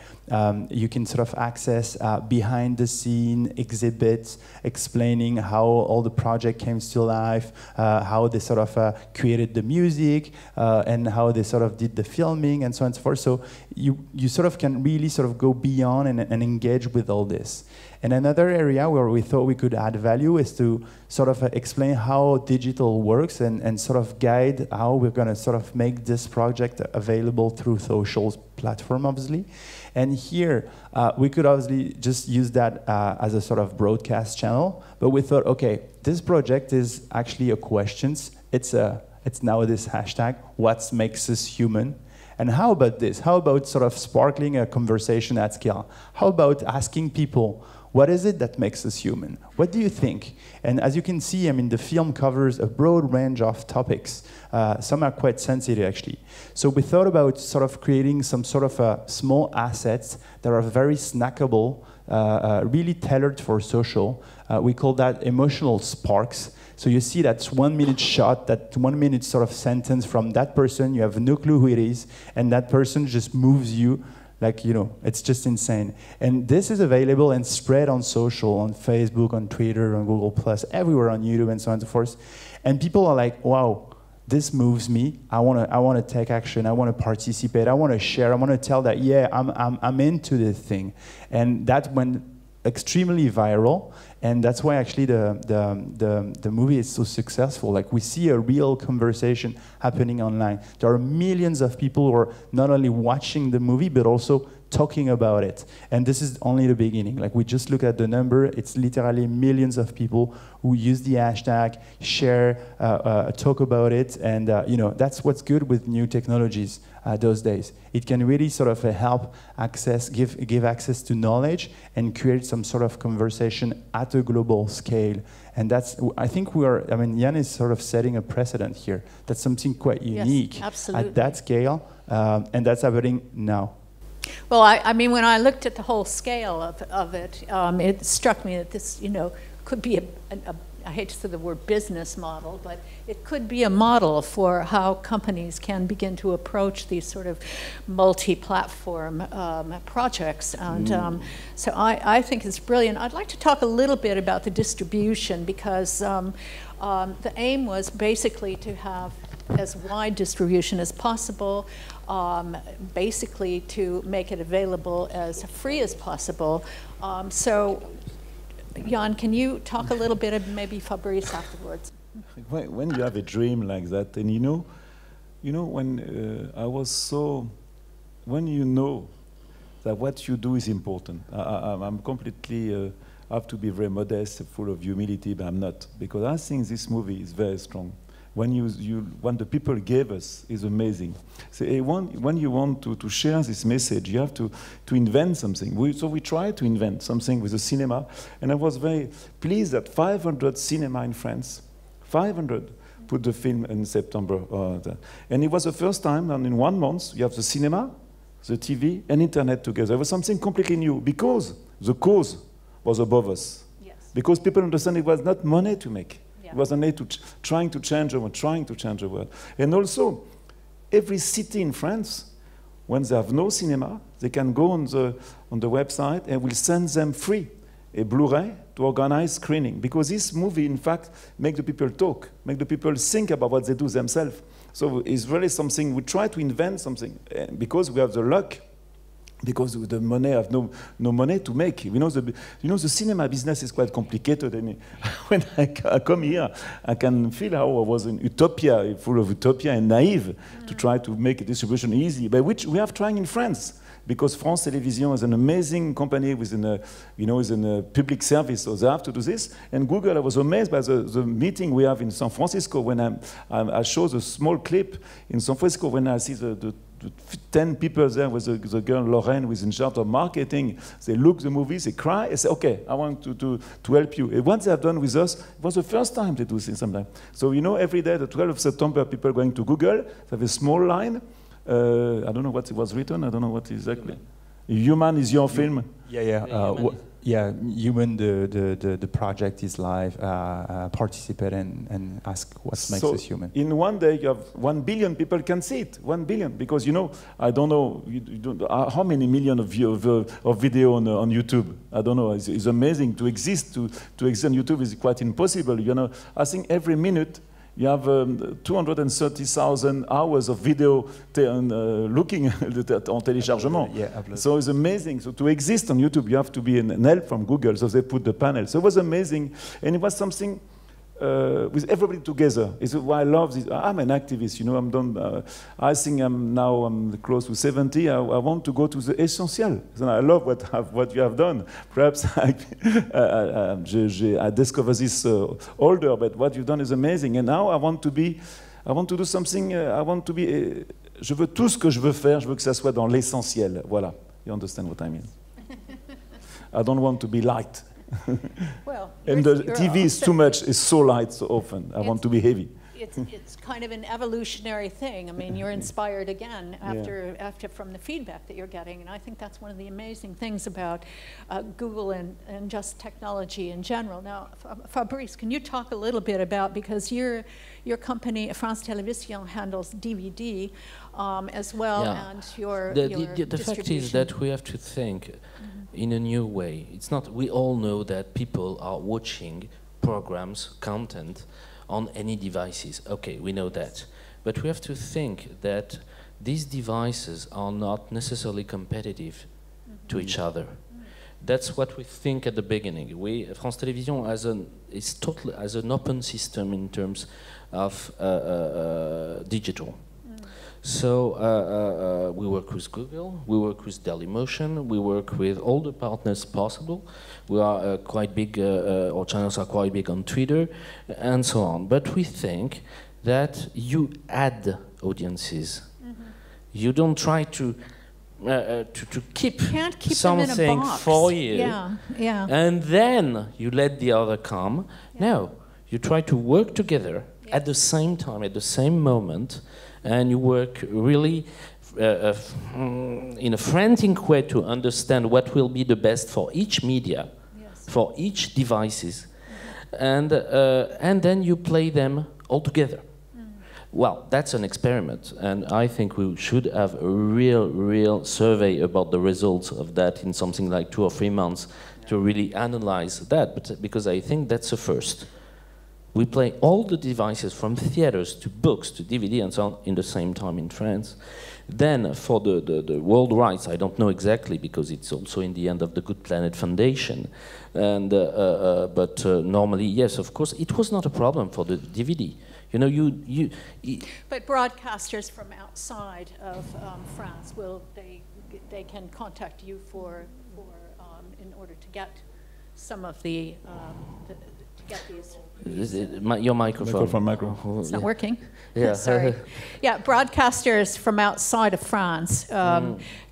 you can sort of access behind the scene exhibits explaining how all the project came to life, how they sort of created the music, and how they sort of did the filming, and so on and so forth. So you sort of can really sort of go beyond and engage with all this. And another area where we thought we could add value is to sort of explain how digital works and sort of guide how we're going to sort of make this project available through social platform, obviously. And here, we could obviously just use that as a sort of broadcast channel, but we thought, okay, this project is actually a questions. It's now this hashtag, what makes us human? And how about this? How about sort of sparkling a conversation at scale? How about asking people, what is it that makes us human? What do you think? And as you can see, I mean, the film covers a broad range of topics. Some are quite sensitive, actually. So we thought about sort of creating some sort of small assets that are very snackable, really tailored for social. We call that emotional sparks. So you see that 1 minute shot, that 1 minute sort of sentence from that person, you have no clue who it is, and that person just moves you. Like, you know, it's just insane. And this is available and spread on social, on Facebook, on Twitter, on Google+, everywhere on YouTube, and so on and so forth. And people are like, wow, this moves me. I want to take action. I want to participate. I want to share. I want to tell that, yeah, I'm into this thing. And that went extremely viral. And that's why actually the movie is so successful. Like, we see a real conversation happening online. There are millions of people who are not only watching the movie, but also talking about it. And this is only the beginning. Like, we just look at the number. It's literally millions of people who use the hashtag, share, talk about it. And you know, that's what's good with new technologies those days. It can really sort of help give access to knowledge and create some sort of conversation at a global scale. And that's, I think I mean, Yann is sort of setting a precedent here. That's something quite unique at that scale. And that's happening now. Well, I mean, when I looked at the whole scale of it, it struck me that this, you know, could be I hate to say the word business model, but it could be a model for how companies can begin to approach these sort of multi-platform projects. And so I think it's brilliant. I'd like to talk a little bit about the distribution, because the aim was basically to have as wide distribution as possible, basically to make it available as free as possible. So, Yann, can you talk a little bit of maybe Fabrice afterwards? When you have a dream like that, and you know when I was so, when you know that what you do is important, I'm completely, I have to be very modest, full of humility, but I'm not, because I think this movie is very strong. When when the people gave us is amazing. So when you want to share this message, you have to invent something. So we tried to invent something with the cinema, and I was very pleased that 500 cinema in France, 500 put the film in September. And it was the first time, and in 1 month, you have the cinema, the TV, and internet together. It was something completely new, because the cause was above us. Yes. Because people understand it was not money to make. It was an aid to trying to change the world. And also, every city in France, when they have no cinema, they can go on the website and we'll send them free a Blu-ray to organize screening. Because this movie, in fact, make the people talk, make the people think about what they do themselves. So it's really something, we try to invent something, because we have the luck. Because with the money, I have no money to make. You know, the cinema business is quite complicated. And when I come here, I can feel how I was in utopia, full of utopia and naive, to try to make a distribution easy, but which we have trying in France. Because France Télévisions is an amazing company within a public service, so they have to do this. And Google, I was amazed by the meeting we have in San Francisco when I show the small clip in San Francisco when I see the 10 people there with the girl Lorraine who is in charge of marketing. They look the movies, they cry, and say, okay, I want to help you. And once they have done with us, it was the first time they do things sometimes. So you know, every day, the 12th of September, people are going to Google, they have a small line. I don't know what it was written, I don't know what exactly. Human is your film? Yeah, Human, the project is live. Participate and ask what makes us human. In one day, you have 1 billion people can see it. 1 billion, because you know, I don't know how many million of video on YouTube. I don't know. It's amazing to exist. To exist on YouTube is quite impossible. You know, I think every minute you have 230,000 hours of video looking on téléchargement. So it's amazing. So to exist on YouTube, you have to be an help from Google. So they put the panel. So it was amazing. And it was something with everybody together. It's why I love this. I'm an activist, you know. I'm done. I think I'm close to 70. I want to go to the essential. So I love what you have done. Perhaps I discover this older, but what you've done is amazing. And now I want to do something. I want to be. Je veux tout ce que je veux faire. Je veux que ça soit dans l'essentiel. Voilà. You understand what I mean? I don't want to be light. Well, and the TV is too much, it's so light so often. I want to be heavy. It's kind of an evolutionary thing. I mean, you're inspired again after from the feedback that you're getting, and I think that's one of the amazing things about Google and just technology in general. Now, Fabrice, can you talk a little bit about, because your company, France Télévisions, handles DVD as well, and the fact is that we have to think in a new way. It's not, we all know that people are watching programs, content, on any devices. Okay, we know that. But we have to think that these devices are not necessarily competitive to each other. That's what we think at the beginning. France Télévisions has an open system in terms of digital. So we work with Google, we work with Dailymotion, we work with all the partners possible. We are quite big, our channels are quite big on Twitter, and so on. But we think that you add audiences. You don't try to keep something for you, and then you let the other come. No, you try to work together at the same time, at the same moment, and you work really in a frantic way to understand what will be the best for each media, for each devices, and then you play them all together. Well, that's an experiment, and I think we should have a real survey about the results of that in something like 2 or 3 months to really analyze that, but because I think that's a first. We play all the devices from theaters to books to DVD and so on in the same time in France. Then for the world rights, I don't know exactly because it's also in the end of the Good Planet Foundation. And, but normally, yes, of course, it was not a problem for the DVD. You know, but broadcasters from outside of France, they can contact you in order to get some of the get these. Your microphone. It's not working. Yeah. Sorry. Yeah, broadcasters from outside of France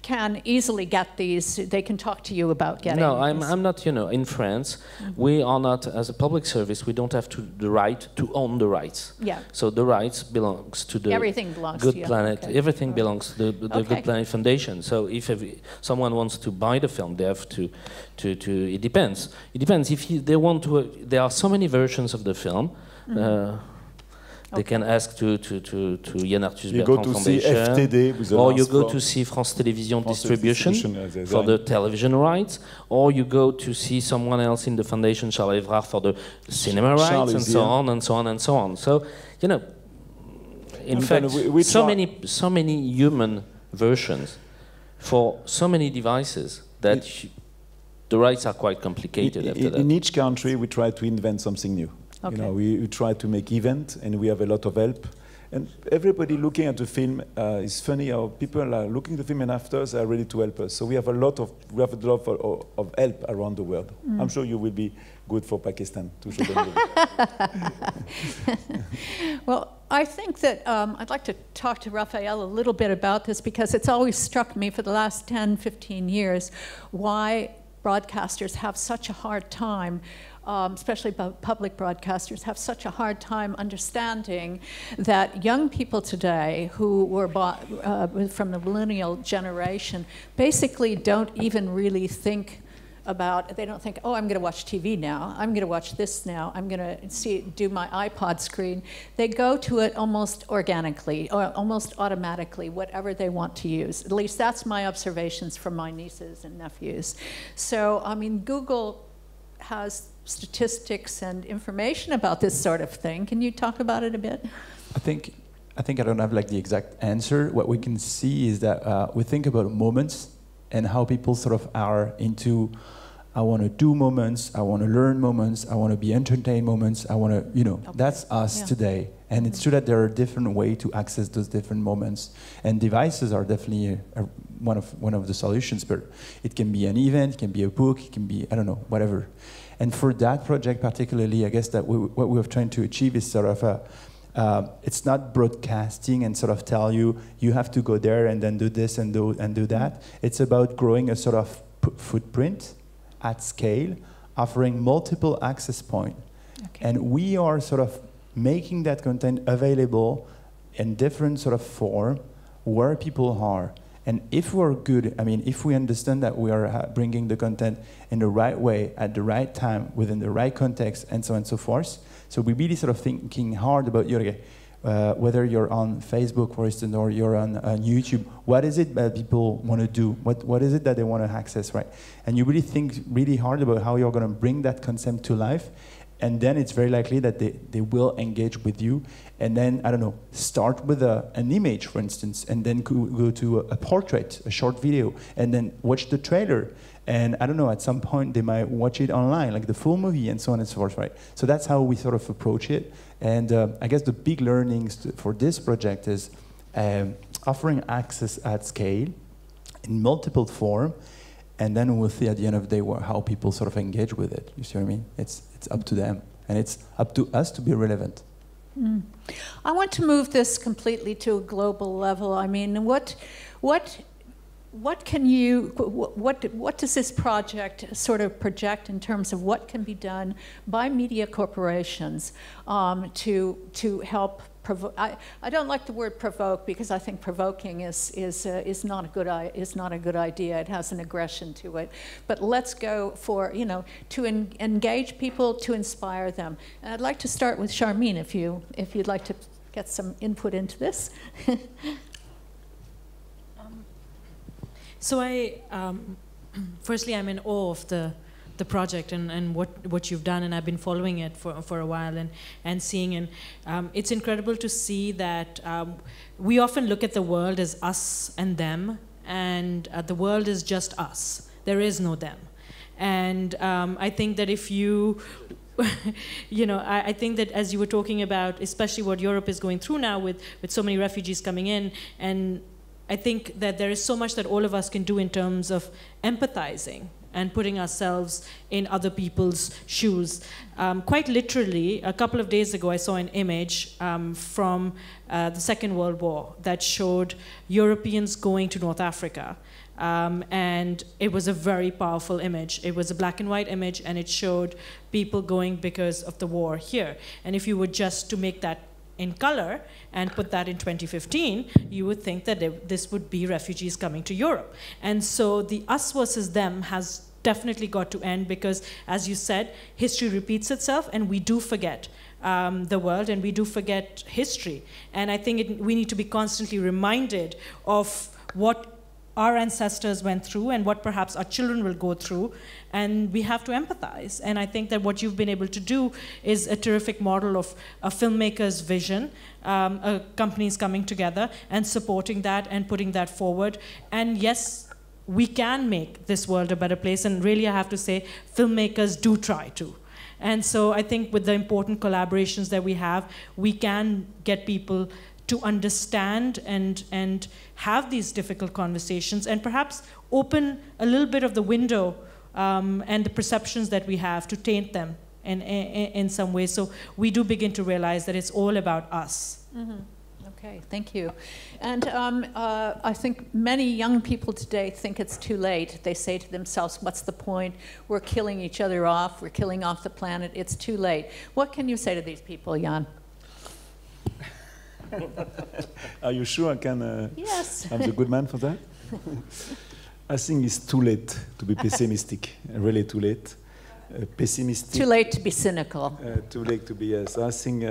can easily get these. They can talk to you about getting. No, I'm not. You know, in France, we are not, as a public service, we don't have the right to own the rights. Yeah. So the rights belongs to the everything belongs Good to you. Planet. Okay. Everything belongs to the Good Planet Foundation. So if someone wants to buy the film, they have to. It depends. It depends if they want to. There are so many versions of the film. They can ask to Y.Arthus-Bertrand Foundation, or you go to see France Télévisions distribution for the television rights, or you go to see someone else in the foundation, Charles Evrard, for the cinema rights, and so on and so on and so on. So, you know, in fact, so many human versions for so many devices that the rights are quite complicated after that. In each country, we try to invent something new. Okay. You know, we try to make events, and we have a lot of help. And everybody looking at the film is funny how people are looking at the film and after they are ready to help us. So we have a lot of help around the world. I'm sure you will be good for Pakistan to show them. Well, I think that I'd like to talk to Raphael a little bit about this because it's always struck me for the last 10, 15 years why broadcasters have such a hard time, especially public broadcasters, have such a hard time understanding that young people today who were from the millennial generation basically don't even really think about, they don't think, oh, I'm going to watch TV now, I'm going to watch this now, I'm going to do my iPod screen. They go to it almost organically, or almost automatically, whatever they want to use. At least that's my observations from my nieces and nephews. So, I mean, Google has statistics and information about this sort of thing. Can you talk about it a bit? I think I don't have like the exact answer. What we can see is that we think about moments and how people sort of are into, I want to do moments, I want to learn moments, I want to be entertained moments, I want to, you know, that's us today. And it's true that there are different ways to access those different moments. And devices are definitely one of the solutions, but it can be an event, it can be a book, it can be, I don't know, whatever. And for that project particularly, I guess that what we're trying to achieve is sort of it's not broadcasting and sort of tell you, you have to go there and then do this and do that. It's about growing a sort of footprint at scale, offering multiple access points. Okay. And we are sort of making that content available in different sort of form where people are. And if we're good, I mean, if we understand that we are bringing the content in the right way, at the right time, within the right context, and so on and so forth. So we really sort of thinking hard about whether you're on Facebook, for instance, or you're on YouTube. What is it that people want to do? What is it that they want to access, right? And you really think really hard about how you're going to bring that concept to life. And then it's very likely that they will engage with you. And then, I don't know, start with an image, for instance, and then go to a portrait, a short video, and then watch the trailer. And I don't know, at some point they might watch it online, like the full movie and so on and so forth, right? So that's how we sort of approach it. And I guess the big learnings for this project is offering access at scale in multiple forms. And then we'll see at the end of the day how people sort of engage with it. You see what I mean? It's up to them. And it's up to us to be relevant. Mm. I want to move this completely to a global level. I mean, what does this project sort of project in terms of what can be done by media corporations to help provoke? I don't like the word provoke because I think provoking is not a good idea. It has an aggression to it. But let's go for, you know, to engage people, to inspire them. And I'd like to start with Sharmeen, if you'd like to get some input into this. So firstly, I'm in awe of the project and what you've done, and I've been following it for a while and seeing, and it's incredible to see that we often look at the world as us and them, and the world is just us. There is no them. And I think that if you, you know, I think that as you were talking about, especially what Europe is going through now with so many refugees coming in, and I think that there is so much that all of us can do in terms of empathizing and putting ourselves in other people's shoes. Quite literally, a couple of days ago, I saw an image from the Second World War that showed Europeans going to North Africa. And it was a very powerful image. It was a black and white image, and it showed people going because of the war here. And if you were just to make that in color and put that in 2015, you would think that this would be refugees coming to Europe. And so the us versus them has definitely got to end because, as you said, history repeats itself and we do forget the world and we do forget history. And I think we need to be constantly reminded of what our ancestors went through and what perhaps our children will go through, and we have to empathize. And I think that what you've been able to do is a terrific model of a filmmaker's vision, companies coming together and supporting that and putting that forward. And yes, we can make this world a better place, and really I have to say, filmmakers do try to. And so I think with the important collaborations that we have, we can get people to understand and have these difficult conversations, and perhaps open a little bit of the window and the perceptions that we have to taint them in some way. So we do begin to realize that it's all about us. Mm-hmm. Okay, thank you. And I think many young people today think it's too late. They say to themselves, what's the point? We're killing each other off. We're killing off the planet. It's too late. What can you say to these people, Yann? Are you sure I can? Yes. I'm the good man for that. I think it's too late to be pessimistic. Really too late. Pessimistic. Too late to be cynical. Too late to be, yes. I think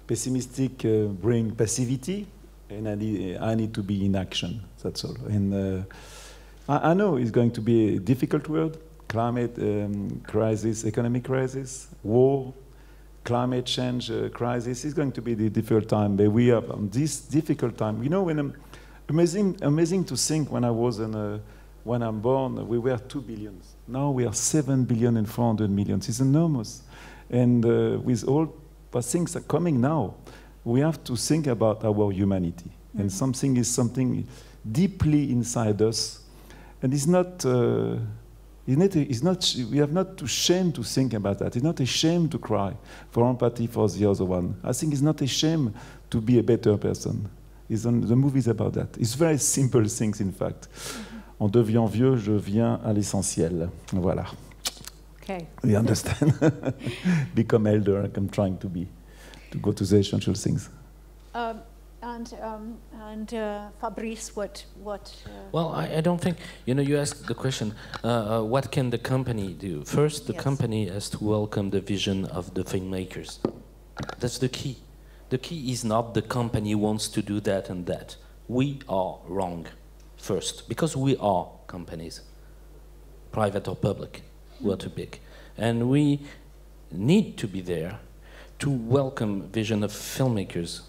pessimistic bring passivity, and I need to be in action. That's all. And I know it's going to be a difficult world. Climate crisis, economic crisis, war, climate change crisis is going to be the difficult time. But we are on this difficult time. You know, when amazing to think when I was when I'm born, we were 2 billion. Now we are 7 billion and 400 million. It's enormous. And with all the things that are coming now, we have to think about our humanity. Mm-hmm. And something deeply inside us. And it's not, we have not to shame to think about that. It's not a shame to cry for empathy for the other one. I think it's not a shame to be a better person. The movie is about that. It's very simple things, in fact. En devenant vieux, je viens à l'essentiel. Voilà. Okay. You understand? Become elder, like I'm trying to be, to go to the essential things. And Fabrice, what? Well, I don't think, you asked the question, what can the company do? First, the company has to welcome the vision of the filmmakers. That's the key. The key is not the company wants to do that and that. We are wrong, first, because we are companies, private or public. We're too big. And we need to be there to welcome vision of filmmakers.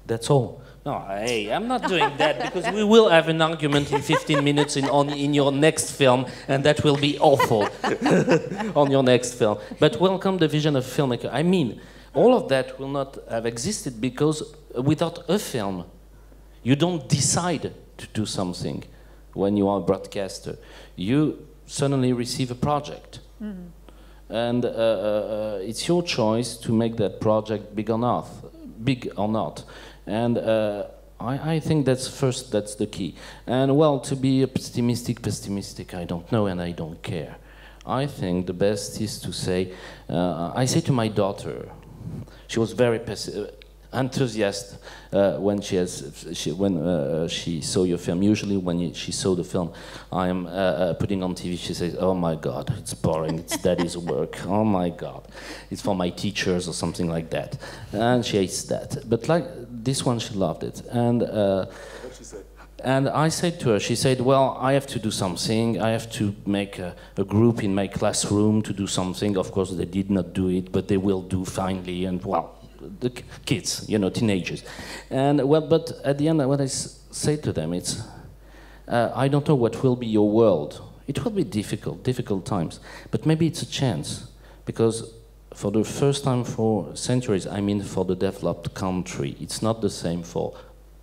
That's all. No, hey, I'm not doing that because we will have an argument in 15 minutes in your next film, and that will be awful on your next film. But welcome the vision of filmmaker. I mean, all of that will not have existed because without a film, you don't decide to do something when you are a broadcaster. You suddenly receive a project. Mm-hmm. And it's your choice to make that project big or not. And I think that's the key. And well, to be pessimistic, I don't know and I don't care. I think the best is to say, I say to my daughter, she was very enthusiastic when she saw your film. Usually when she saw the film I am putting on TV, she says, oh my God, it's boring, it's daddy's work, oh my God, it's for my teachers or something like that. And she hates that. But like this one, she loved it. And what she said? And I said to her, she said, well, I have to do something. I have to make a group in my classroom to do something. Of course, they did not do it, but they will do finally. And well, the kids, teenagers. And well, but at the end, what I say to them, it's, I don't know what will be your world. It will be difficult times. But maybe it's a chance. Because for the first time for centuries, I mean for the developed country, it's not the same for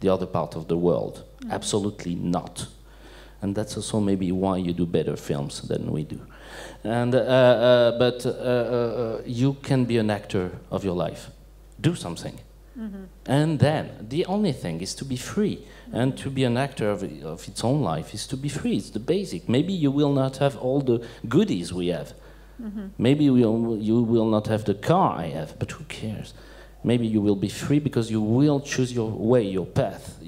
the other part of the world. Absolutely not. And that's also maybe why you do better films than we do. And but you can be an actor of your life. Do something. Mm-hmm. And then the only thing is to be free. Mm-hmm. And to be an actor of its own life is to be free. It's the basic. Maybe you will not have all the goodies we have. Mm-hmm. Maybe you will not have the car I have, but who cares? Maybe you will be free because you will choose your way, your path.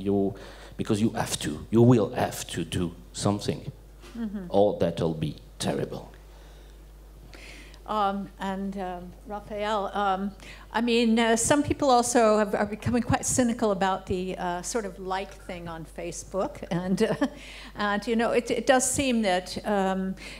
Because you have to. You will have to do something. Mm-hmm. Or that'll be terrible. Raphael, I mean, some people also are becoming quite cynical about the sort of like thing on Facebook, and it does seem that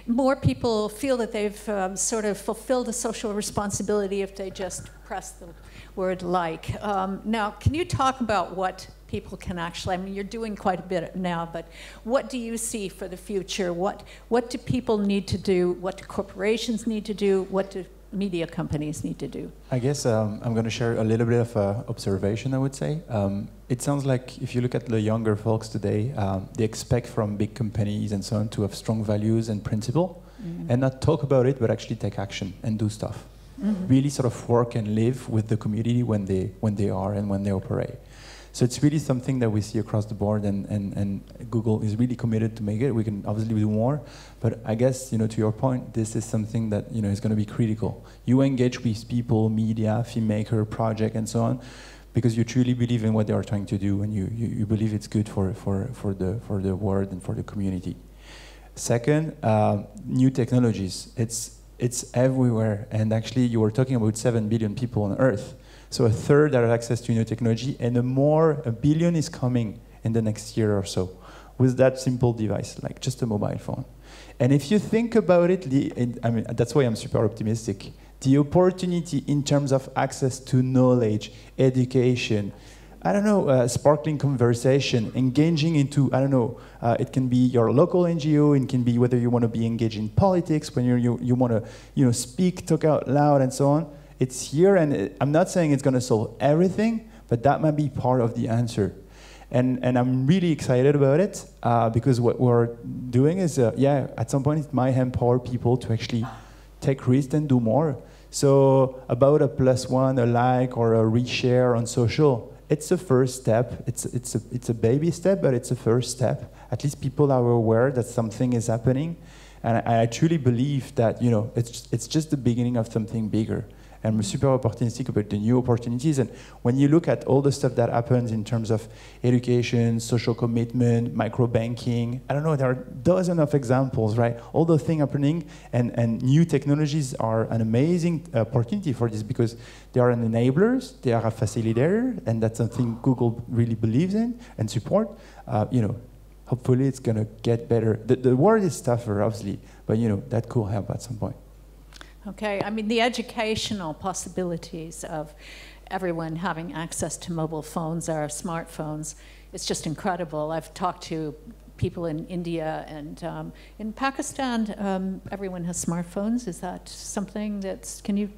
more people feel that they've sort of fulfilled a social responsibility if they just press the word like. Now, can you talk about what people can actually, I mean, you're doing quite a bit now, but what do you see for the future? What do people need to do? What do corporations need to do? What do media companies need to do? I guess I'm going to share a little bit of observation, I would say. It sounds like if you look at the younger folks today, they expect from big companies and so on to have strong values and principle, and not talk about it, but actually take action and do stuff. Really sort of work and live with the community when they are and when they operate. So it's really something that we see across the board, and Google is really committed to make it. We can obviously do more, but I guess, to your point, this is something that is going to be critical. You engage with people, media, filmmaker, project, and so on, because you truly believe in what they are trying to do, and you believe it's good for the world and for the community. Second, new technologies. It's everywhere, and actually you were talking about 7 billion people on Earth. So a third have access to new technology, and a billion is coming in the next year or so with that simple device, like just a mobile phone. And if you think about it, that's why I'm super optimistic. The opportunity in terms of access to knowledge, education, sparkling conversation, engaging into, it can be your local NGO, it can be whether you want to be engaged in politics, when you want to, speak, talk out loud, and so on. It's here, and I'm not saying it's going to solve everything, but that might be part of the answer. And I'm really excited about it, because what we're doing is, at some point it might empower people to actually take risks and do more. So about a +1, a like, or a reshare on social, it's a first step. It's a baby step, but it's a first step. At least people are aware that something is happening. And I truly believe that, it's just the beginning of something bigger. And I'm super opportunistic about the new opportunities. And when you look at all the stuff that happens in terms of education, social commitment, micro-banking, there are dozens of examples, right? All the things happening, and new technologies are an amazing opportunity for this, because they are an enablers, they are a facilitator, and that's something Google really believes in and support. Hopefully it's going to get better. The world is tougher, obviously, but that could help at some point. Okay, the educational possibilities of everyone having access to mobile phones or smartphones, it's just incredible. I've talked to people in India, and in Pakistan, everyone has smartphones. Is that something can you?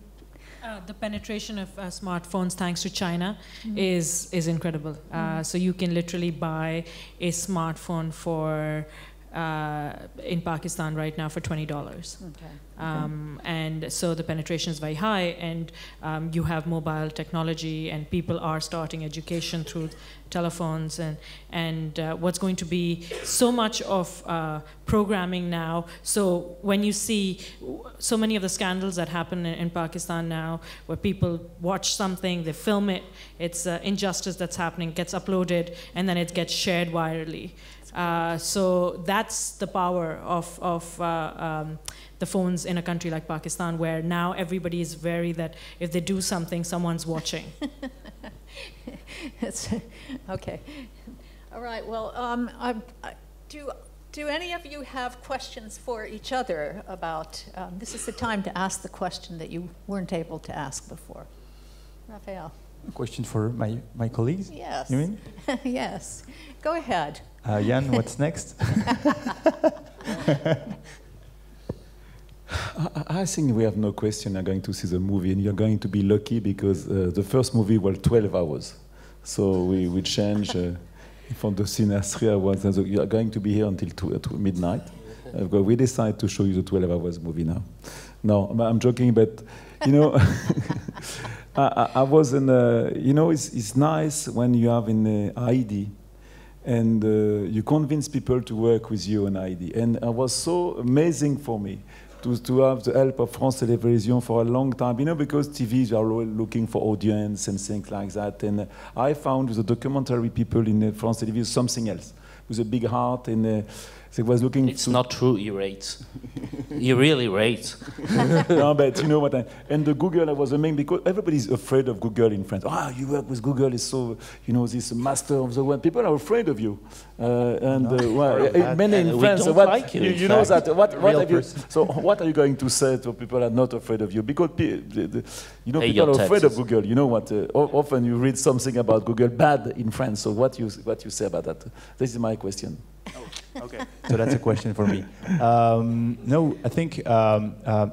The penetration of smartphones, thanks to China, is incredible. So you can literally buy a smartphone in Pakistan right now for $20. Okay. And so the penetration is very high, and you have mobile technology, and people are starting education through telephones, and what's going to be so much of programming now. So when you see so many of the scandals that happen in Pakistan now, where people watch something, they film it, it's injustice that's happening, gets uploaded, and then it gets shared virally. So that's the power of the phones in a country like Pakistan, where now everybody is wary that if they do something, someone's watching. Okay. All right. Well, do any of you have questions for each other about? This is the time to ask the question that you weren't able to ask before. Raphael. A question for my colleagues? Yes. You mean? Yes. Go ahead. Yann, what's next? I think we have no question. You're going to see the movie, and you're going to be lucky, because the first movie was 12 hours. So we changed from the scene as 3 hours. And so you are going to be here until midnight. We decided to show you the 12 hours movie now. No, I'm joking, but I was in it's nice when you have an ID, and you convince people to work with you on ID. And it was so amazing for me to have the help of France Télévisions for a long time, because TVs are looking for audience and things like that. And I found with the documentary people in France Télévisions something else, with a big heart, and they was looking. It's not true, he rates. He really rates. No, but you know what and the Google, I was amazing, because everybody's afraid of Google in France. You work with Google, is so, this master of the web. People are afraid of you. Many in France. Like you know that. What have you? So what are you going to say to people are not afraid of you? Because people are afraid of Google. You know what? Often you read something about Google bad in France. So what you say about that? This is my question. Oh, okay. So that's a question for me. No, I think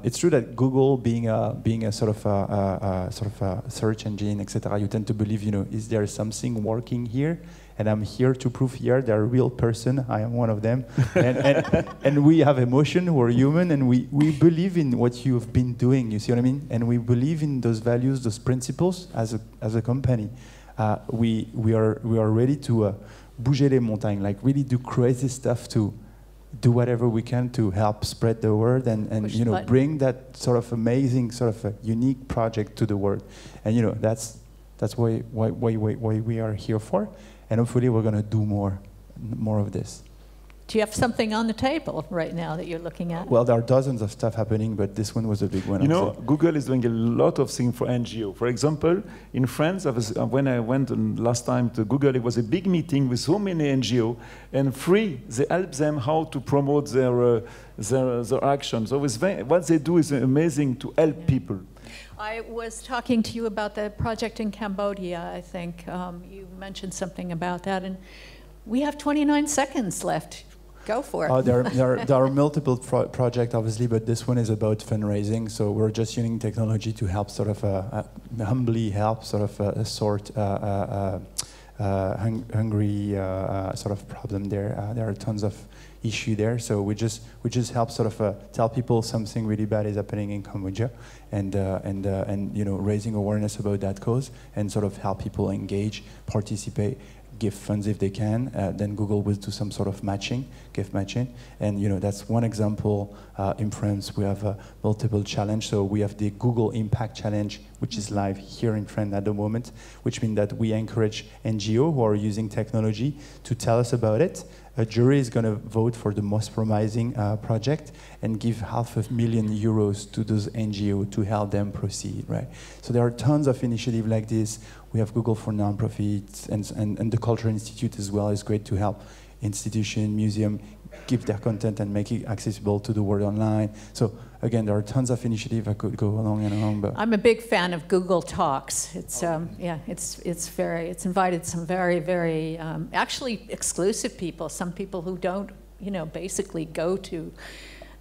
it's true that Google, being a sort of a search engine, etc., you tend to believe, is there something working here? And I'm here to prove here they're a real person. I am one of them. And we have emotion, we're human, and we believe in what you've been doing, you see what I mean? And we believe in those values, those principles as a company. We are ready to bouger les montagnes, like really do crazy stuff to do whatever we can to help spread the word and bring that sort of amazing, sort of a unique project to the world. And that's why we are here for. And hopefully we're going to do more of this. Do you have something on the table right now that you're looking at? Well, there are dozens of stuff happening, but this one was a big one. Google is doing a lot of things for NGO. For example, in France, when I went last time to Google, it was a big meeting with so many NGO, and they help them how to promote their actions. So what they do is amazing to help people. I was talking to you about the project in Cambodia, I think. You mentioned something about that, and we have 29 seconds left. Go for it. There are multiple projects, obviously, but this one is about fundraising. So we're just using technology to help sort of humbly help sort of sort hungry sort of problem there. There are tons of issue there. So we just help sort of tell people something really bad is happening in Cambodia, and raising awareness about that cause, and sort of help people engage, participate, give funds if they can. Then Google will do some sort of gift matching. And that's one example. In France, we have multiple challenge. So we have the Google Impact Challenge, which is live here in France at the moment, which means that we encourage NGO who are using technology to tell us about it. A jury is going to vote for the most promising project and give €500,000 to those NGO to help them proceed, right? So there are tons of initiatives like this. We have Google for nonprofits, and the Culture Institute as well is great to help institution, museum, give their content and make it accessible to the world online. So again, there are tons of initiatives. I could go along and along, but I'm a big fan of Google Talks. It's it's invited some very, very actually exclusive people. Some people who don't basically go to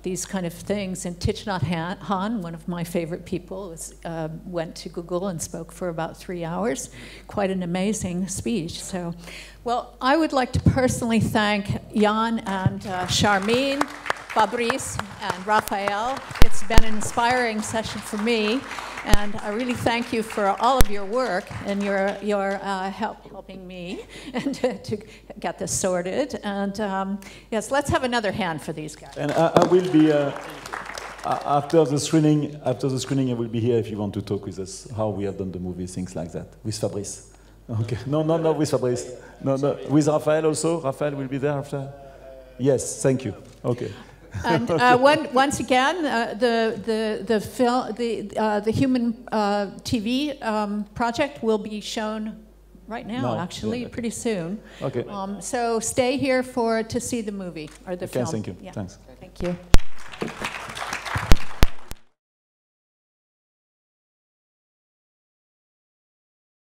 these kind of things. And Thich Nhat Hanh, one of my favorite people, went to Google and spoke for about 3 hours. Quite an amazing speech. So, well, I would like to personally thank Yann and Sharmeen, Fabrice, and Raphael. It's been an inspiring session for me, and I really thank you for all of your work and your helping me and to get this sorted. And yes, let's have another hand for these guys. And I will be after the screening. After the screening, I will be here if you want to talk with us how we have done the movie, things like that, with Fabrice. Okay. No, with Fabrice. No, with Raphael also. Raphael will be there after. Yes, thank you. Okay. And once again, the human TV project will be shown right now, actually, pretty soon. Okay. So stay here to see the movie or the film. Thank you. Yeah. Thanks. Thank you.